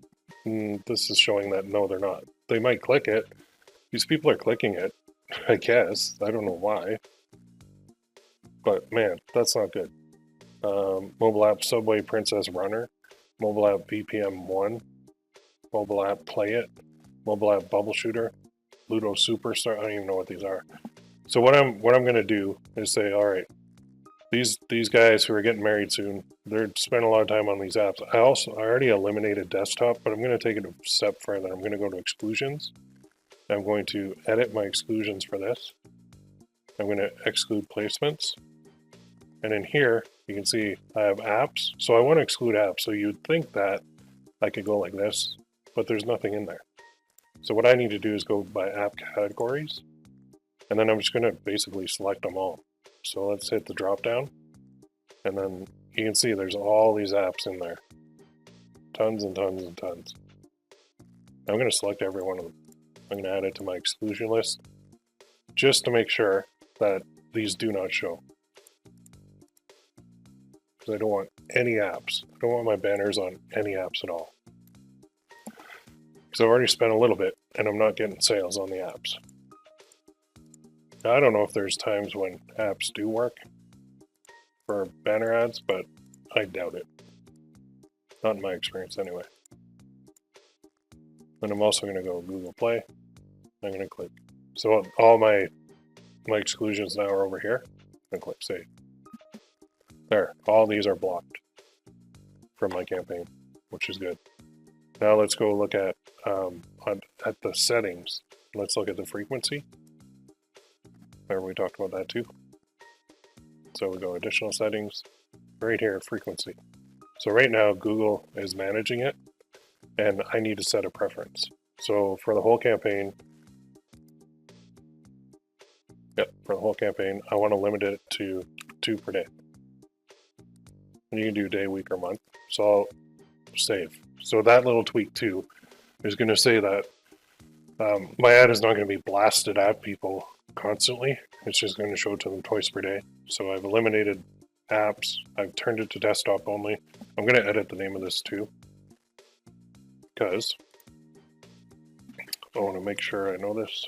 This is showing that no, they're not. They might click it. These people are clicking it, I guess. I don't know why. But man, that's not good. Mobile app Subway Princess Runner, mobile app BPM 1, mobile app Play It, mobile app Bubble Shooter, Ludo Superstar. I don't even know what these are. So what I'm going to do is say, all right, These guys who are getting married soon, they're spending a lot of time on these apps. I already eliminated desktop, but I'm going to take it a step further. I'm going to go to exclusions. I'm going to edit my exclusions for this. I'm going to exclude placements. And in here, you can see I have apps. So I want to exclude apps. So you'd think that I could go like this, but there's nothing in there. So what I need to do is go by app categories. And then I'm just going to basically select them all. So let's hit the drop down. And then you can see there's all these apps in there. Tons and tons and tons. I'm going to select every one of them. I'm going to add it to my exclusion list just to make sure that these do not show. Because I don't want any apps. I don't want my banners on any apps at all. Because I've already spent a little bit and I'm not getting sales on the apps. Now, I don't know if there's times when apps do work for banner ads, but I doubt it. Not in my experience anyway. And I'm also going to go Google Play. I'm going to click. So all my exclusions now are over here. And click Save. There. All these are blocked from my campaign, which is good. Now let's go look at the settings. Let's look at the frequency. Remember we talked about that too. So we go additional settings. Right here, frequency. So right now Google is managing it, and I need to set a preference. So for the whole campaign, I want to limit it to 2 per day. And you can do day, week, or month. So I'll save. So that little tweak too is going to say that my ad is not going to be blasted at people constantly. It's just going to show to them twice per day. So I've eliminated apps. I've turned it to desktop only. I'm going to edit the name of this too, because I want to make sure I know this.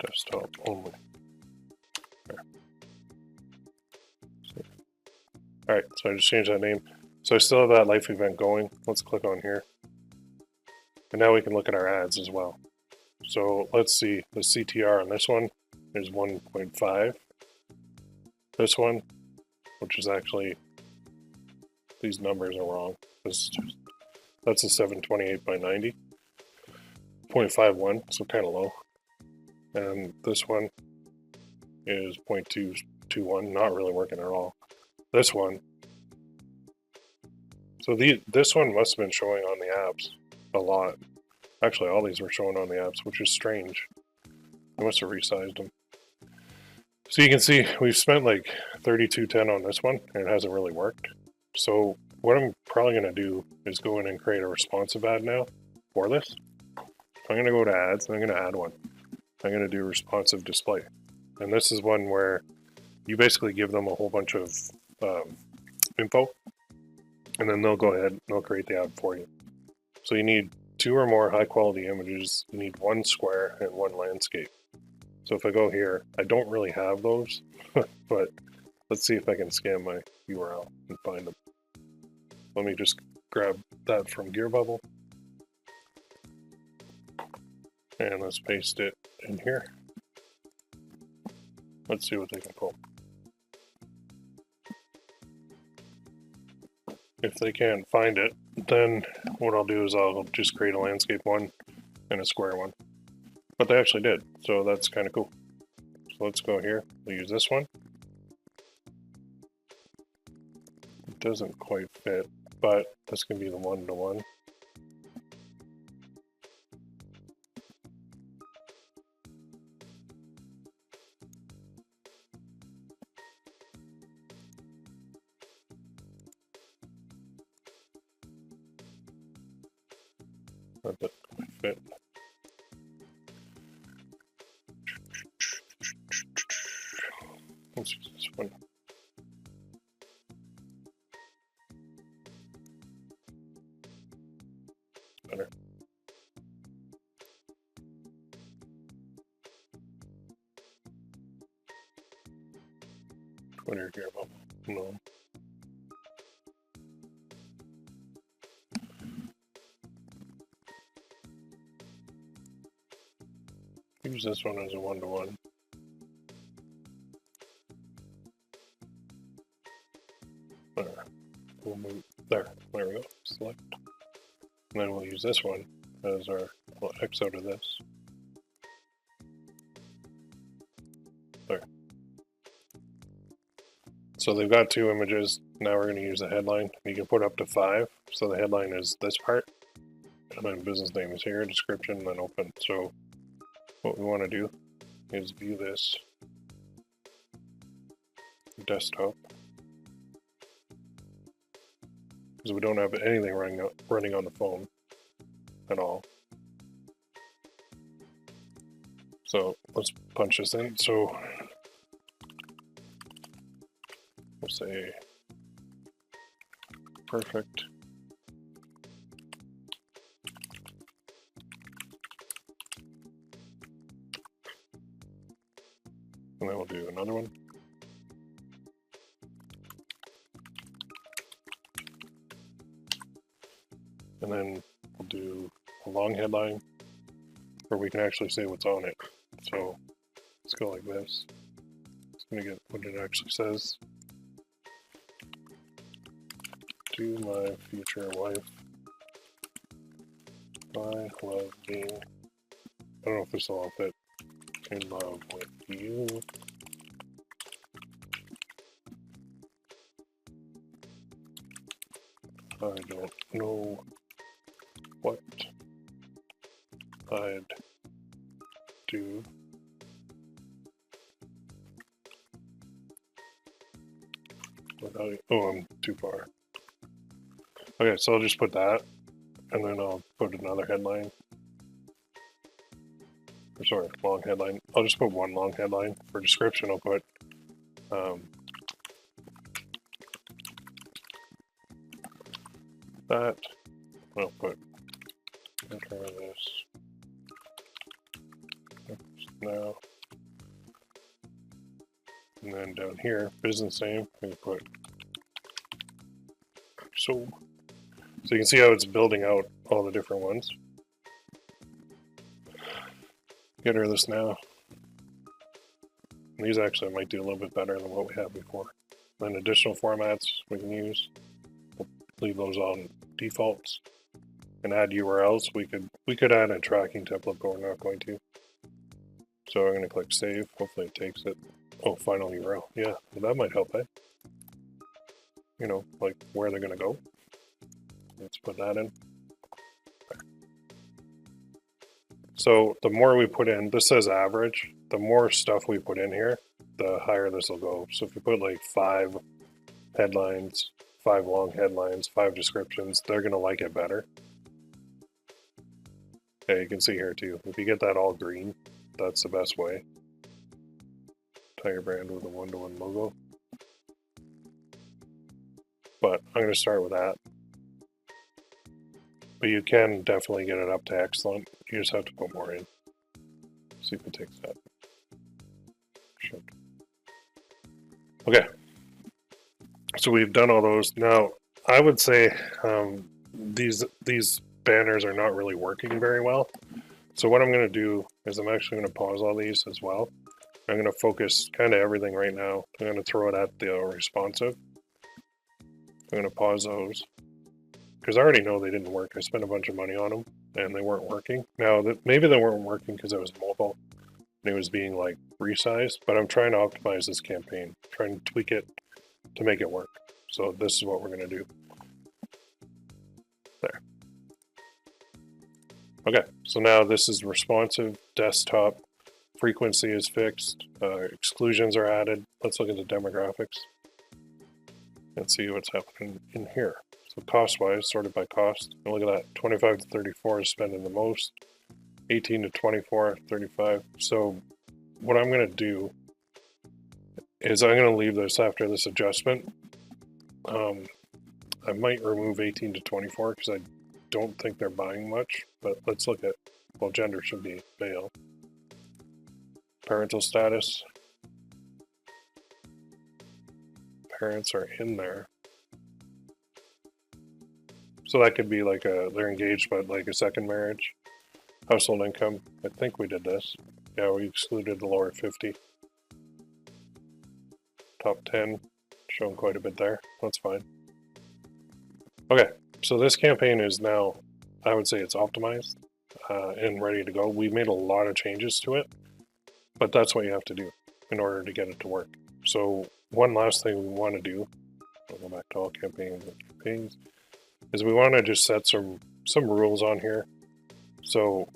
Desktop only. There. All right, so I just changed that name. So I still have that life event going. Let's click on here. And now we can look at our ads as well. So let's see, the CTR on this one is 1.5. This one, which is actually, these numbers are wrong. That's a 728 by 90. 0.51, so kind of low. And this one is 0.221, not really working at all. This one, so this one must have been showing on the apps a lot. Actually, all these were showing on the apps, which is strange. I must have resized them. So you can see we've spent like $32.10 on this one, and it hasn't really worked. So what I'm probably going to do is go in and create a responsive ad now for this. I'm going to go to ads, and I'm going to add one. I'm going to do responsive display. And this is one where you basically give them a whole bunch of info, and then they'll go ahead and they'll create the ad for you. So you need 2 or more high quality images. You need 1 square and 1 landscape. So if I go here, I don't really have those, but let's see if I can scan my URL and find them. Let me just grab that from GearBubble. And let's paste it in here. Let's see what they can pull. If they can't find it, then what I'll do is I'll just create a landscape one and a square one. But they actually did, so that's kind of cool. So let's go here. We'll use this one. It doesn't quite fit, but this can be the one-to-one. That doesn't quite fit. Let's use this one. Better. Twitter GearBubble. No. Use use this one as a one-to-one. There. We'll move there. There we go. Select. And then we'll use this one as our, we'll X out of this. There. So they've got two images. Now we're going to use the headline. You can put up to 5. So the headline is this part. And then business name is here, description, and then open. So what we want to do is view this desktop. Because we don't have anything running on the phone at all. So let's punch this in. So we'll say perfect. And then we'll do another one. And then we'll do a long headline where we can actually say what's on it. So let's go like this. It's going to get what it actually says. To my future wife, I love being, I don't know if this will all fit, in love with you. I don't know what I'd do without you. Oh, I'm too far. Okay, so I'll just put that, and then I'll put another headline. Or sorry, long headline. I'll just put one long headline. For description, I'll put that. I'll put enter this now. And then down here, business name, I'm going to put so you can see how it's building out all the different ones. Get rid of this now. And these actually might do a little bit better than what we had before. Then additional formats we can use. We'll leave those on defaults. And add URLs. We could add a tracking template, but we're not going to. So I'm going to click save. Hopefully it takes it. Oh, final URL. Yeah, well, that might help, eh? You know, like where they're going to go. Let's put that in. There. So the more we put in, this says average, the more stuff we put in here, the higher this will go. So if you put like 5 headlines, 5 long headlines, 5 descriptions, they're going to like it better. Yeah, you can see here too. If you get that all green, that's the best way. Tire brand with a one-to-one logo. But I'm going to start with that. But you can definitely get it up to excellent. You just have to put more in. See if it takes that. Should. Okay. So we've done all those. Now, I would say these banners are not really working very well. So what I'm going to do is I'm actually going to pause all these as well. I'm going to focus kind of everything right now. I'm going to throw it at the responsive. I'm going to pause those. Because I already know they didn't work. I spent a bunch of money on them, and they weren't working. Now, maybe they weren't working because it was mobile, and it was being, like, resized, but I'm trying to optimize this campaign, trying to tweak it to make it work. So this is what we're going to do. There. Okay, so now this is responsive, desktop, frequency is fixed, exclusions are added. Let's look at the demographics and see what's happening in here. So cost-wise, sorted by cost. And look at that, 25 to 34 is spending the most, 18 to 24, 35. So what I'm going to do is I'm going to leave this after this adjustment. I might remove 18 to 24 because I don't think they're buying much. But let's look at, well, gender should be male. Parental status. Parents are in there. So that could be like they're engaged but like a second marriage. Household income, I think we did this. Yeah, we excluded the lower 50. Top 10, showing quite a bit there. That's fine. Okay, so this campaign is now, I would say it's optimized and ready to go. We made a lot of changes to it, but that's what you have to do in order to get it to work. So one last thing we want to do, I'll go back to all campaigns and campaigns, is we want to just set some rules on here. So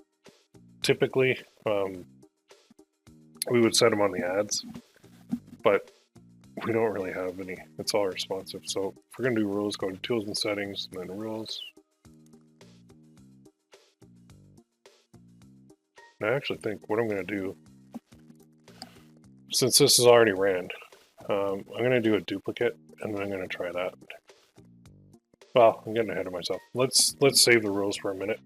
typically, we would set them on the ads, but we don't really have any. It's all responsive. So if we're going to do rules, go to tools and settings, and then rules. And I actually think what I'm going to do, since this is already ran, I'm going to do a duplicate, and then I'm going to try that. Well, I'm getting ahead of myself. Let's save the rules for a minute.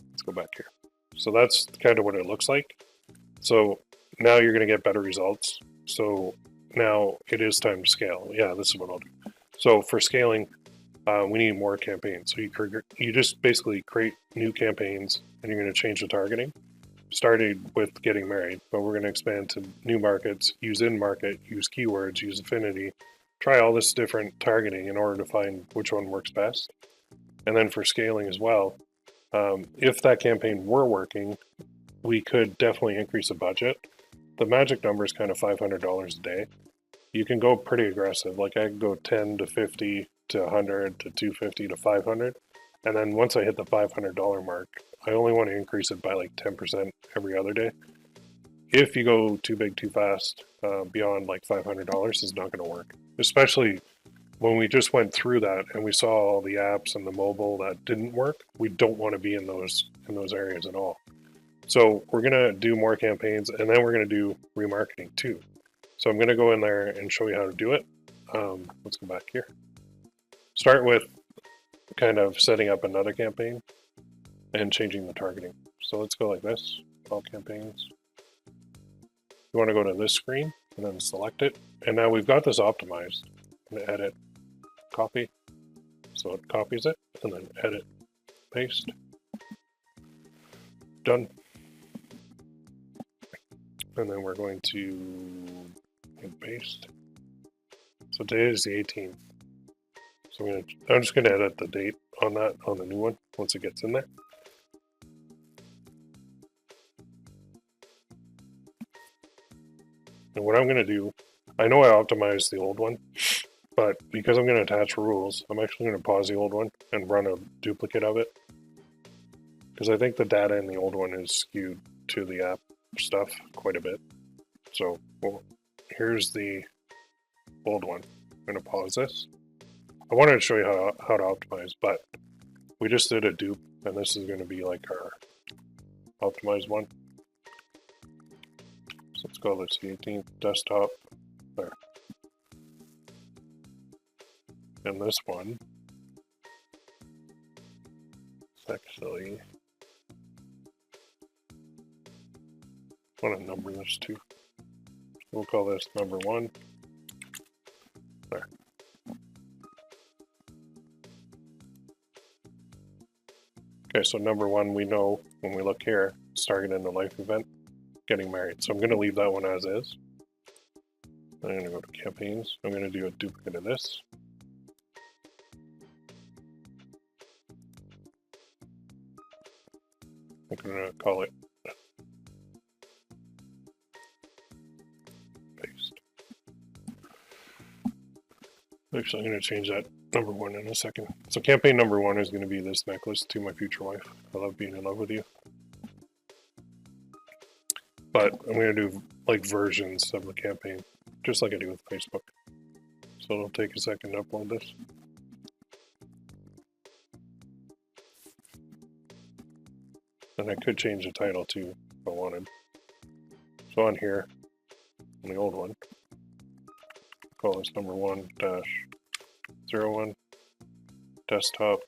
Let's go back here. So that's kind of what it looks like. So now you're going to get better results. So now it is time to scale. Yeah, this is what I'll do. So for scaling, we need more campaigns. So you just basically create new campaigns, and you're going to change the targeting. Started with getting married, but we're going to expand to new markets, use in-market, use keywords, use affinity, try all this different targeting in order to find which one works best. And then for scaling as well, if that campaign were working, we could definitely increase the budget. The magic number is kind of $500 a day. You can go pretty aggressive. Like I could go 10 to 50 to 100 to 250 to 500. And then once I hit the $500 mark, I only want to increase it by like 10% every other day. If you go too big too fast, beyond like $500, it's not going to work. Especially when we just went through that and we saw all the apps and the mobile that didn't work. We don't want to be in those areas at all. So we're going to do more campaigns, and then we're going to do remarketing too. So I'm going to go in there and show you how to do it. Let's go back here. Start with kind of setting up another campaign and changing the targeting. So let's go like this, all campaigns. You want to go to this screen and then select it. And now we've got this optimized. I'm going to edit, copy. So it copies it, and then edit, paste. Done. And then we're going to paste. So today is the 18th. So I'm just going to edit the date on that, on the new one, once it gets in there. And what I'm going to do, I know I optimized the old one, but because I'm going to attach rules, I'm actually going to pause the old one and run a duplicate of it. Because I think the data in the old one is skewed to the app stuff quite a bit. So here's the old one. I'm going to pause this. I wanted to show you how to optimize, but we just did a dupe, and this is going to be like our optimized one. So let's call this the 18th desktop. There. And this one is actually, I want to number this too. We'll call this number 1. There. Okay, so number 1, we know when we look here, it's targeted the life event, getting married. So I'm going to leave that one as is. I'm going to go to campaigns. I'm going to do a duplicate of this. I'm going to call it paste. Actually, I'm going to change that number 1 in a second. So campaign number 1 is going to be this necklace to my future wife. I love being in love with you. But I'm going to do like versions of the campaign, just like I do with Facebook. So it'll take a second to upload this. And I could change the title too if I wanted. So on here, on the old one, call this number 1-01 desktop.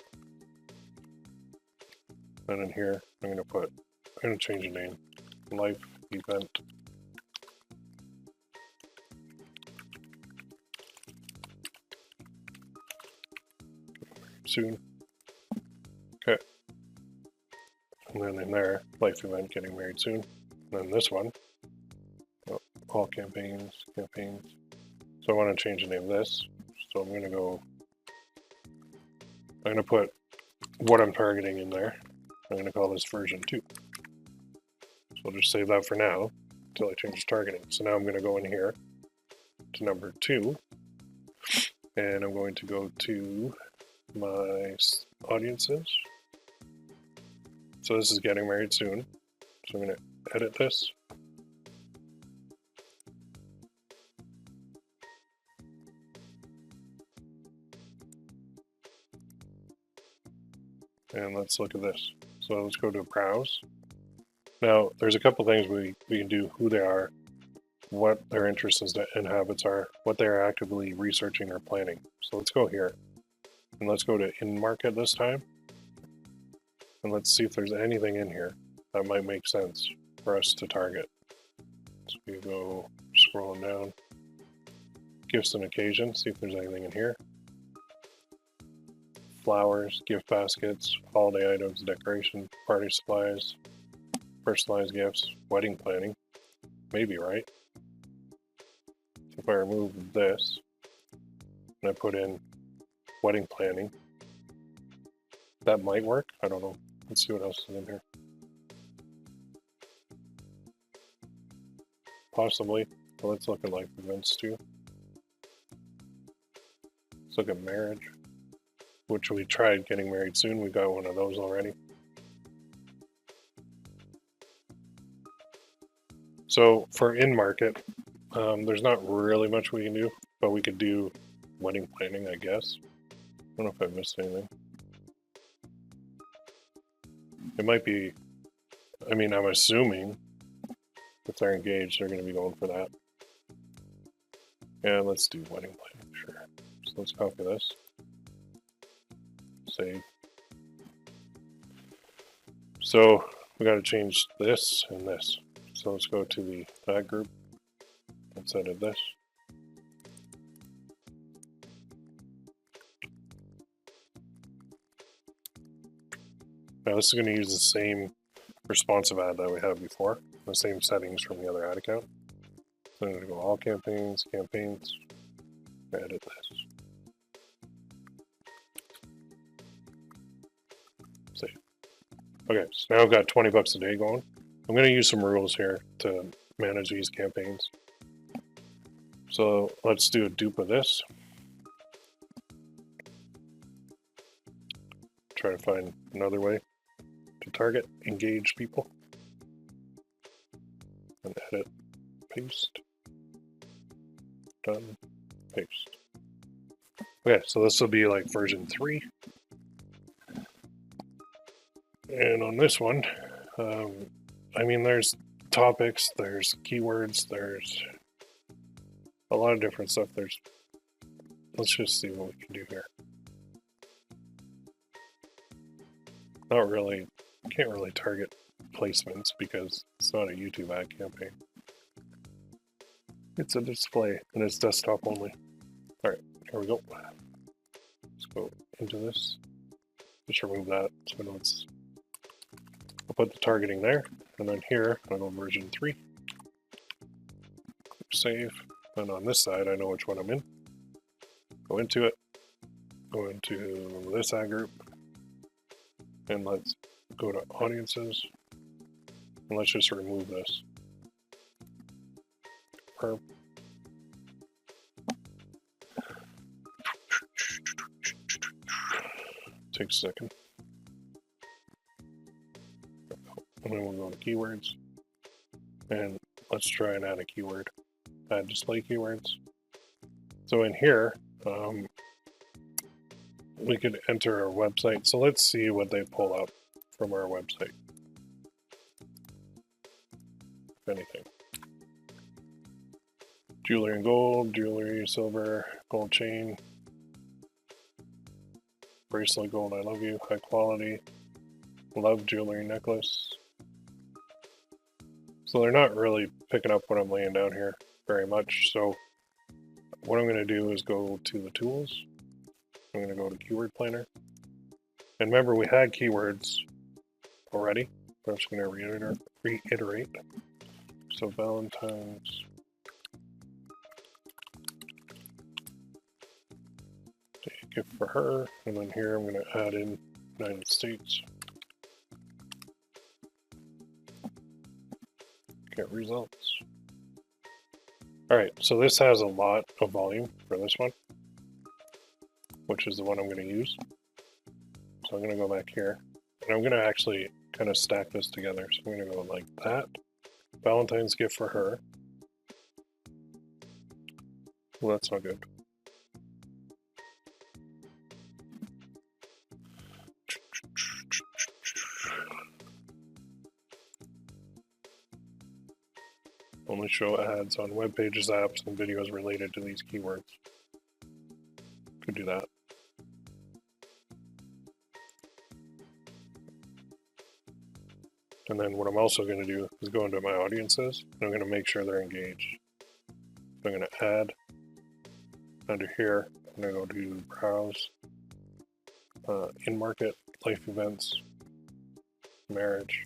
And in here, I'm going to change the name, life event. Soon. Okay. And then in there, life event, getting married soon. And then this one, all campaigns. So I want to change the name of this. So I'm going to put what I'm targeting in there. I'm going to call this version 2. So I'll just save that for now until I change the targeting. So now I'm going to go in here to number 2, and I'm going to go to my audiences. So this is getting married soon. So I'm going to edit this. And let's look at this. So let's go to browse. Now, there's a couple things we can do: who they are, what their interests and habits are, what they're actively researching or planning. So let's go here. And let's go to in market this time. And let's see if there's anything in here that might make sense for us to target. So we go scrolling down. Gifts and occasions, see if there's anything in here. Flowers, gift baskets, holiday items, decoration, party supplies, personalized gifts, wedding planning. Maybe, right? So if I remove this and I put in wedding planning, that might work. I don't know. Let's see what else is in here. Possibly. Well, let's look at life events too. Let's look at marriage, which we tried getting married soon. We got one of those already. So for in market, there's not really much we can do, but we could do wedding planning, I guess. I don't know if I missed anything. It might be, I mean, I'm assuming if they're engaged, they're going to be going for that. Yeah, let's do wedding planning, sure. So let's copy this. Save. So we got to change this and this. So let's go to that group. Let's edit this. Now this is going to use the same responsive ad that we had before, the same settings from the other ad account. So I'm going to go all campaigns, edit this. Save. Okay, so now I've got 20 bucks a day going. I'm going to use some rules here to manage these campaigns. So let's do a dupe of this. Try to find another way to target, engage people. And edit, paste, done, paste. Okay, so this will be like version 3. And on this one, I mean, there's topics, there's keywords, there's a lot of different stuff. Let's just see what we can do here. Not really, can't really target placements because it's not a YouTube ad campaign. It's a display and it's desktop only. All right, here we go. Let's go into this. Just remove that so I know it's. I'll put the targeting there, and then here I go version 3. Save, and on this side I know which one I'm in. Go into it. Go into this ad group. And let's go to audiences, and let's just remove this. Takes a second. And then we'll go to keywords, and let's try and add a keyword. Add display keywords. So in here, we could enter our website. So let's see what they pull up from our website. If anything. Jewelry and gold, jewelry, silver, gold chain, bracelet gold, I love you, high quality, love jewelry necklace. So they're not really picking up what I'm laying down here very much. So what I'm going to do is go to the tools. I'm going to go to keyword planner. And remember, we had keywords already. I'm just going to reiterate. So Valentine's Day gift for her, and then here I'm going to add in United States. Get results. Alright, so this has a lot of volume for this one, which is the one I'm going to use. So I'm going to go back here, and I'm going to actually kind of stack this together. So I'm going to go like that. Valentine's gift for her. Well, that's not good. Only show ads on web pages, apps, and videos related to these keywords. Could do that. And then what I'm also going to do is go into my audiences, and I'm going to make sure they're engaged. So I'm going to add under here. I'm going to go to browse, in market, life events, marriage,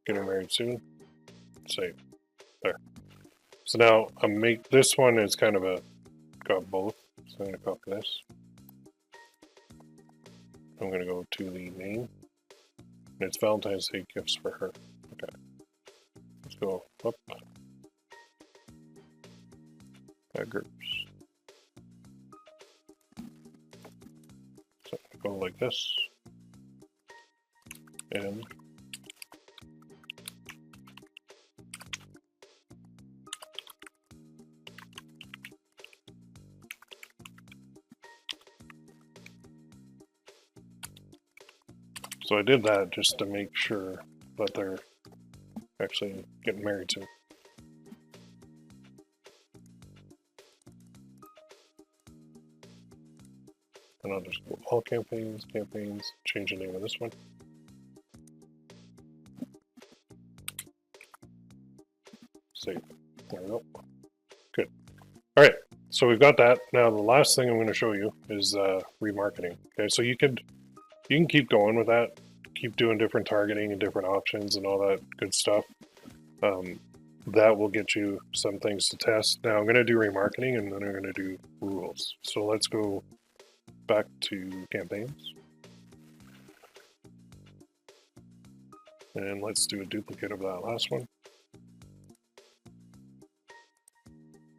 getting married soon, save. There. So now this one is kind of got both. So I'm going to copy this. I'm going to go to the name. And it's Valentine's Day gifts for her. Okay. Let's go up. Add groups. So go like this. And so I did that just to make sure that they're actually getting married soon. And I'll just go all campaigns, change the name of this one. Save. There we go. Good. All right. So we've got that. Now the last thing I'm going to show you is remarketing. Okay, so you can keep going with that, keep doing different targeting and different options and all that good stuff. That will get you some things to test. Now I'm going to do remarketing and then I'm going to do rules. So let's go back to campaigns. And let's do a duplicate of that last one.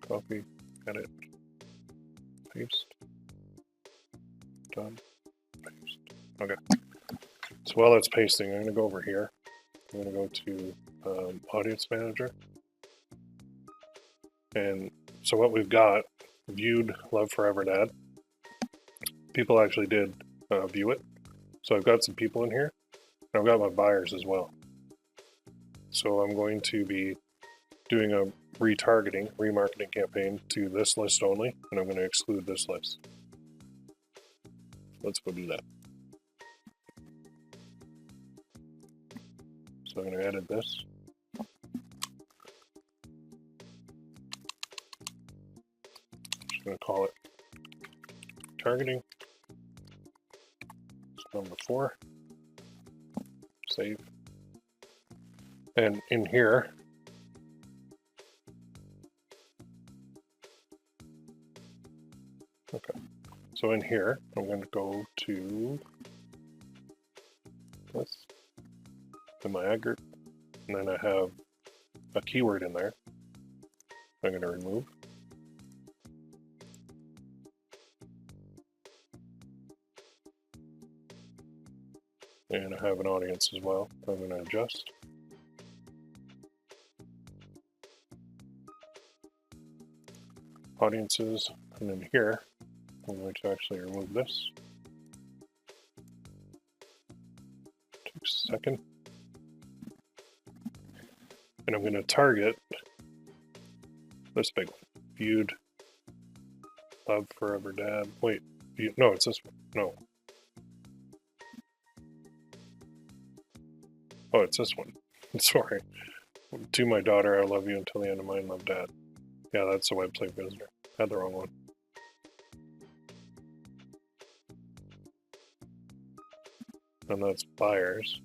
Copy, edit, paste, done, paste. Okay. So while it's pasting, I'm going to go over here. I'm going to go to Audience Manager. And so what we've got, viewed Love Forever Dad. People actually did view it. So I've got some people in here. And I've got my buyers as well. So I'm going to be doing a remarketing campaign to this list only. And I'm going to exclude this list. Let's go do that. So I'm going to edit this. Just going to call it targeting. It's number 4. Save. And in here, okay. So in here, I'm going to go to this, in my ad group, and then I have a keyword in there. I'm going to remove. And I have an audience as well. I'm going to adjust. Audiences, and then here, I'm going to actually remove this. Takes a second. And I'm going to target this big one. Viewed Love Forever Dad. Wait, no, it's this one. No. Oh, it's this one. Sorry. To my daughter, I love you until the end of mine, love Dad. Yeah, that's the website visitor. Had the wrong one. And that's buyers.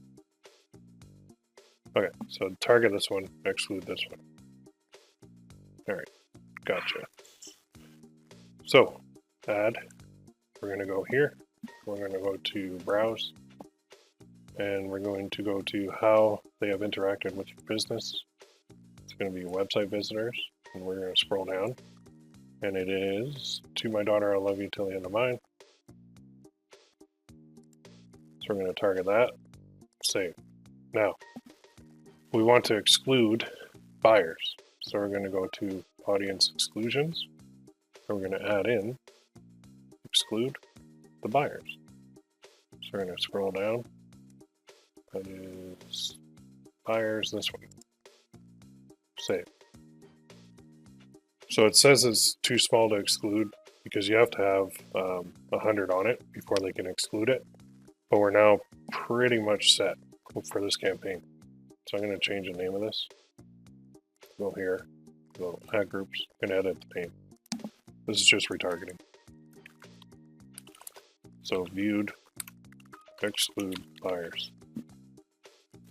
Okay, so target this one, exclude this one. All right, gotcha. So, add, we're going to go here, we're going to go to browse, and we're going to go to how they have interacted with your business. It's going to be website visitors, and we're going to scroll down, and it is, to my daughter, I love you till the end of mine. So we're going to target that, save. Now, we want to exclude buyers. So we're going to go to audience exclusions. And we're going to add in exclude the buyers. So we're going to scroll down. That is buyers, this one. Save. So it says it's too small to exclude because you have to have 100 on it before they can exclude it. But we're now pretty much set for this campaign. So I'm going to change the name of this. Go here, go add groups, and edit the name. This is just retargeting. So viewed, exclude buyers,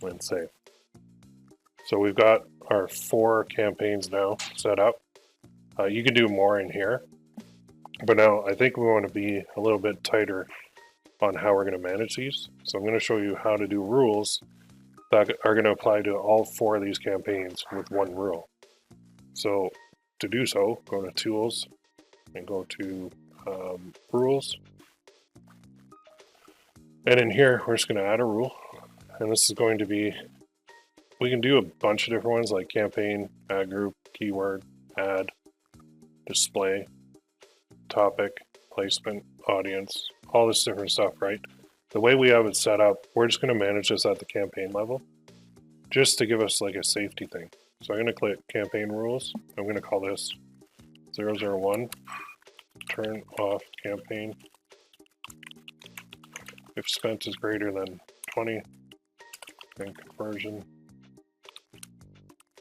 and save. So we've got our 4 campaigns now set up. You can do more in here, but now I think we want to be a little bit tighter on how we're going to manage these. So I'm going to show you how to do rules that are going to apply to all 4 of these campaigns with one rule. So to do so, go to Tools and go to Rules. And in here, we're just going to add a rule. And this is going to be, we can do a bunch of different ones like campaign, add group, keyword, add, display, topic, placement, audience, all this different stuff, right? The way we have it set up, we're just going to manage this at the campaign level, just to give us like a safety thing. So I'm going to click campaign rules. I'm going to call this 001, turn off campaign. If spent is greater than 20, and conversion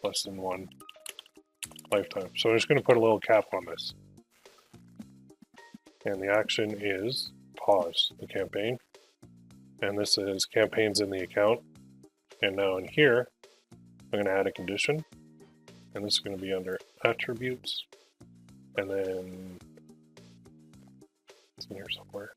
less than 1 lifetime. So I'm just going to put a little cap on this. And the action is pause the campaign. And this is campaigns in the account. And now in here, I'm going to add a condition. And this is going to be under attributes. And then it's in here somewhere.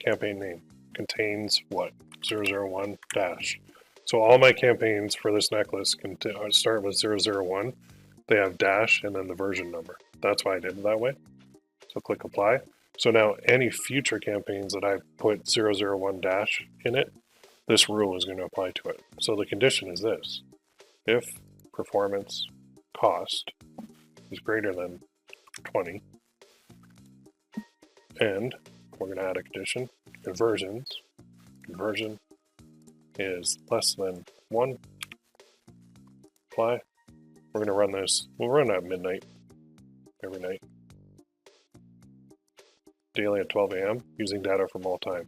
Campaign name contains what? 001 dash. So all my campaigns for this necklace can start with 001. They have dash and then the version number. That's why I did it that way. So click apply. So now any future campaigns that I put 001 dash in it, this rule is going to apply to it. So the condition is this: if performance cost is greater than 20, and we're going to add a condition, conversion is less than 1, apply. We're going to run this, we'll run at midnight every night, daily at 12 a.m. using data from all time.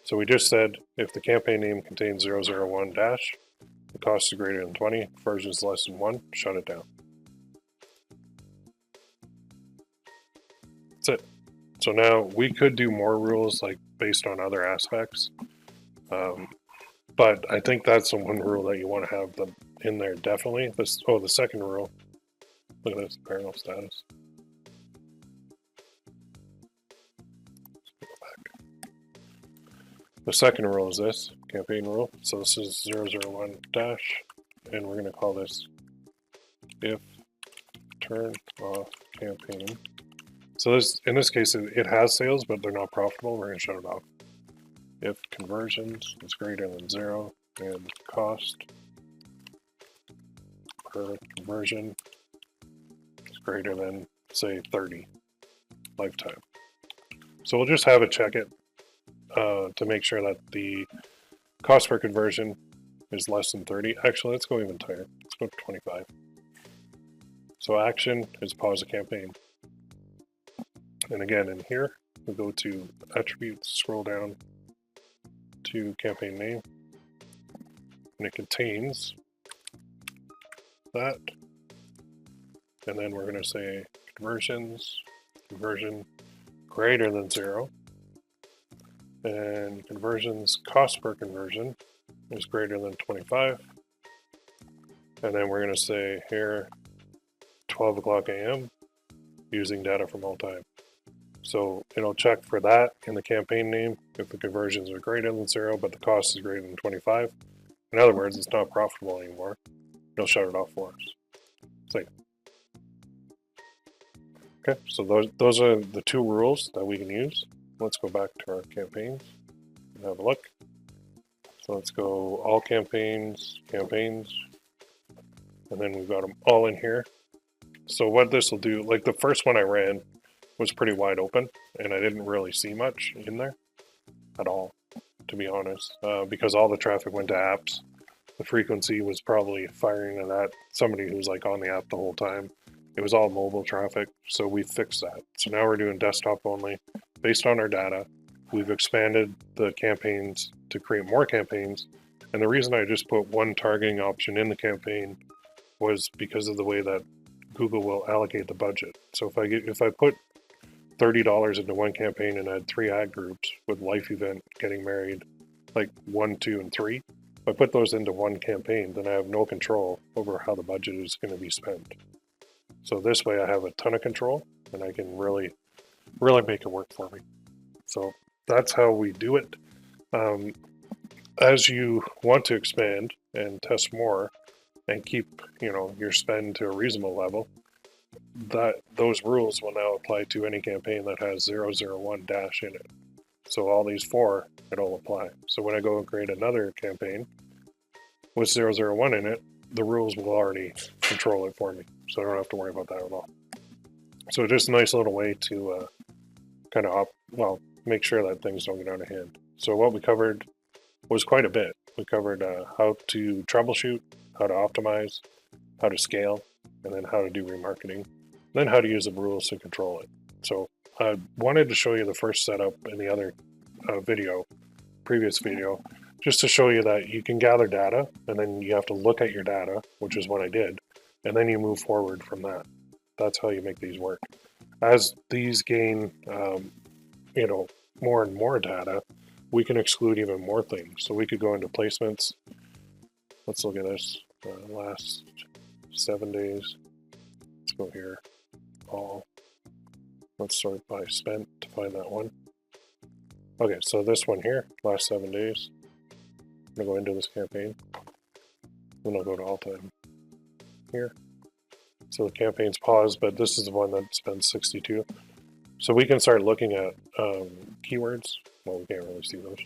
So we just said if the campaign name contains 001 dash, the cost is greater than 20, version is less than 1, shut it down. That's it. So now we could do more rules like based on other aspects. But I think that's the one rule that you want to have them in there definitely. The second rule. Look at this, apparel status. The second rule is this, campaign rule. So this is 001 dash, and we're going to call this if turn off campaign. So in this case, it has sales, but they're not profitable. We're going to shut it off. If conversions is greater than 0 and cost per conversion is greater than, say, 30 lifetime. So we'll just have it check it to make sure that the cost per conversion is less than 30. Actually, let's go even tighter. Let's go to 25. So action is pause the campaign. And again, in here, we'll go to attributes, scroll down to campaign name, and it contains that. And then we're going to say conversion greater than 0, and conversions cost per conversion is greater than 25. And then we're going to say here 12 o'clock a.m. using data from all time. So it'll check for that in the campaign name if the conversions are greater than 0, but the cost is greater than 25. In other words, it's not profitable anymore. It'll shut it off for us. So, okay, so those are the two rules that we can use. Let's go back to our campaigns and have a look. So let's go all campaigns, and then we've got them all in here. So what this will do, like the first one I ran was pretty wide open, and I didn't really see much in there at all, to be honest, because all the traffic went to apps. The frequency was probably firing to that somebody who's like on the app the whole time. It was all mobile traffic, so we fixed that. So now we're doing desktop only based on our data. We've expanded the campaigns to create more campaigns, and the reason I just put one targeting option in the campaign was because of the way that Google will allocate the budget. So if I put $30 into one campaign and add 3 ad groups with life event, getting married, like 1, 2, and 3, if I put those into one campaign, then I have no control over how the budget is going to be spent. So this way I have a ton of control, and I can really make it work for me. So that's how we do it. As you want to expand and test more and keep, your spend to a reasonable level, those rules will now apply to any campaign that has 001 dash in it. So all these 4, it'll apply. So when I go and create another campaign with 001 in it, the rules will already control it for me. So I don't have to worry about that at all. So just a nice little way to kind of make sure that things don't get out of hand. So what we covered was quite a bit. We covered how to troubleshoot, how to optimize, how to scale, and then how to do remarketing, then how to use the rules to control it. So I wanted to show you the first setup in the other previous video, just to show you that you can gather data, and then you have to look at your data, which is what I did, and then you move forward from that. That's how you make these work. As these gain, more and more data, we can exclude even more things. So we could go into placements. Let's look at this. Last 7 days. Let's go here. All. Let's sort by spent to find that one. Okay, so this one here, last 7 days. I'm going to go into this campaign. Then I'll go to all time here. So the campaign's paused, but this is the one that spends 62. So we can start looking at keywords. Well, we can't really see those.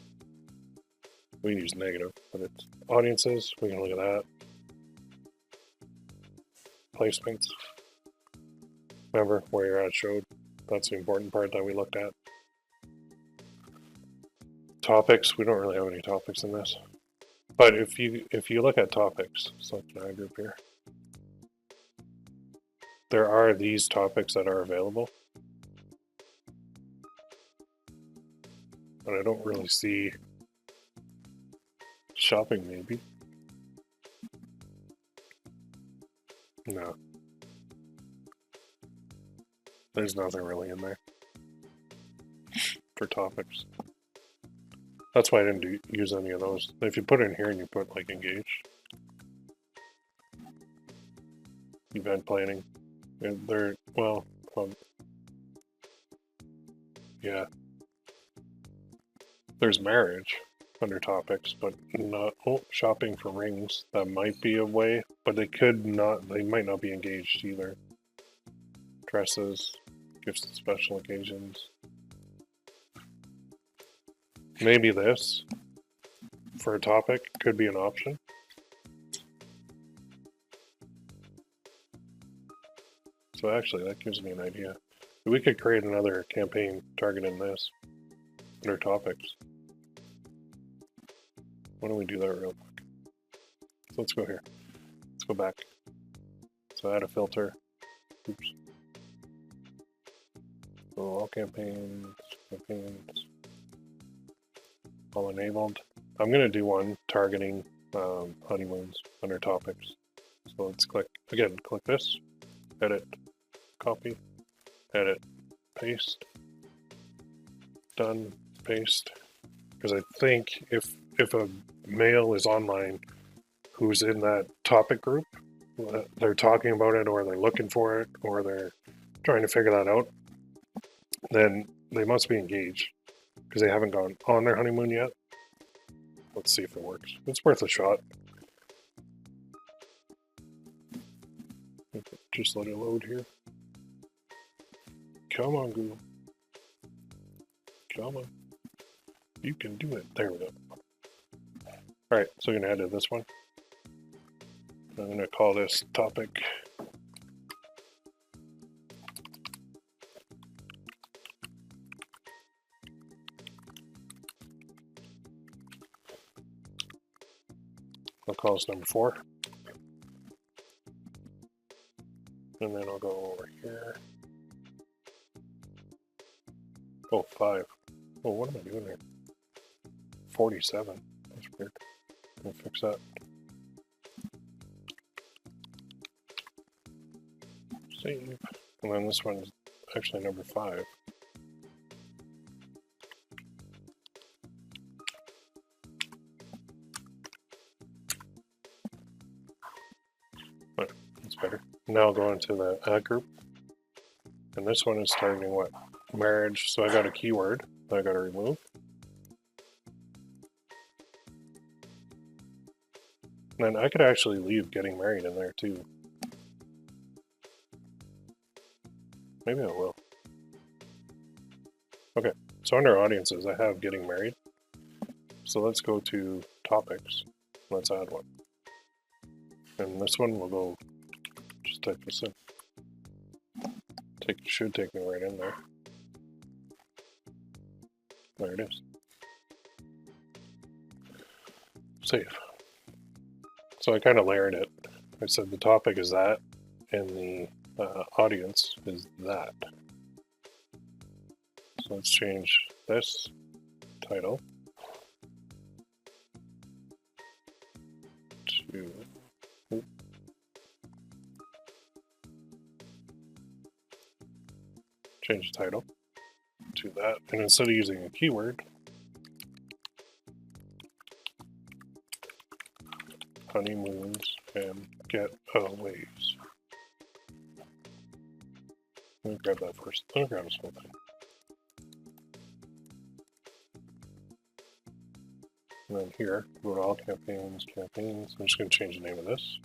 We can use negative, but it's audiences. We can look at that. Placements. Remember where your ad showed. That's the important part that we looked at. Topics. We don't really have any topics in this. But if you look at topics, select an ad group here. There are these topics that are available. But I don't really see shopping, maybe. No. There's nothing really in there for topics. That's why I didn't use any of those. If you put it in here and you put like engage, event planning, yeah. There's marriage under topics, but not shopping for rings. That might be a way, but they might not be engaged either. Dresses, gifts and special occasions. Maybe this for a topic could be an option. So actually that gives me an idea. We could create another campaign targeting this under topics. Why don't we do that real quick? So let's go here. Let's go back. So add a filter. Oops. So all campaigns, all enabled. I'm going to do one targeting honeymoons under topics. So let's click this, edit, copy, edit, paste, done, paste. Because I think if if a male is online who's in that topic group, they're talking about it, or they're looking for it, or they're trying to figure that out, then they must be engaged because they haven't gone on their honeymoon yet. Let's see if it works. It's worth a shot. Just let it load here. Come on, Google. Come on. You can do it. There we go. Alright, so I'm going to edit this one. I'm going to call this topic. I'll call this number 4. And then I'll go over here. Oh, 5. Oh, what am I doing here? 47. That's weird. Let me fix that. Save. And then this one's actually number 5. Right, that's better. Now I'll go into the ad group. And this one is targeting what? Marriage. So I got a keyword that I got to remove. And then I could actually leave getting married in there too. Maybe I will. Okay, so under audiences, I have getting married. So let's go to topics. Let's add one. And this one will go, just type this in. Should take me right in there. There it is. Save. So I kind of layered it. I said the topic is that, and the audience is that. So let's change this title to change the title to that, and instead of using a keyword, honeymoons and getaways. Let me grab that first. Let me grab this whole thing. And then here, go to all campaigns. I'm just going to change the name of this.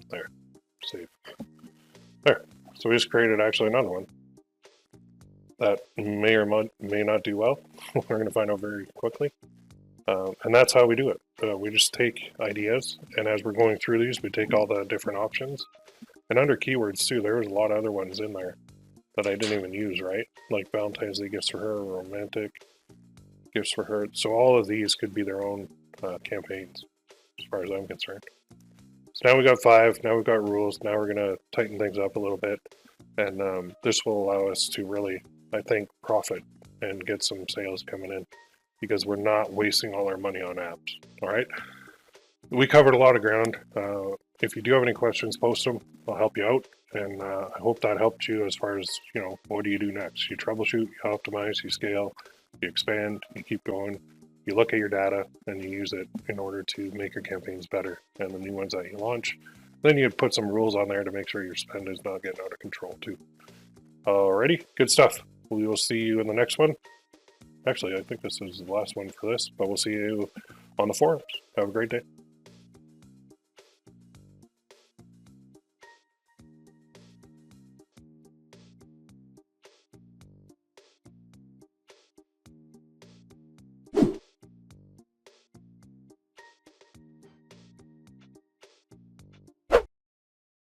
There, save. There, so we just created actually another one that may or may not do well. We're going to find out very quickly. And that's how we do it. We just take ideas, and as we're going through these, we take all the different options. And under keywords too, there was a lot of other ones in there that I didn't even use, right? Like Valentine's Day gifts for her, romantic gifts for her. So all of these could be their own campaigns, as far as I'm concerned. So now we got 5, now we've got rules, now we're going to tighten things up a little bit. And this will allow us to really, I think, profit and get some sales coming in, because we're not wasting all our money on apps. All right. We covered a lot of ground. If you do have any questions, post them. I'll help you out. And I hope that helped you as far as, what do you do next? You troubleshoot, you optimize, you scale, you expand, you keep going. You look at your data and you use it in order to make your campaigns better and the new ones that you launch. Then you put some rules on there to make sure your spend is not getting out of control too. Alrighty, good stuff. We will see you in the next one. Actually, I think this is the last one for this, but we'll see you on the forums. Have a great day.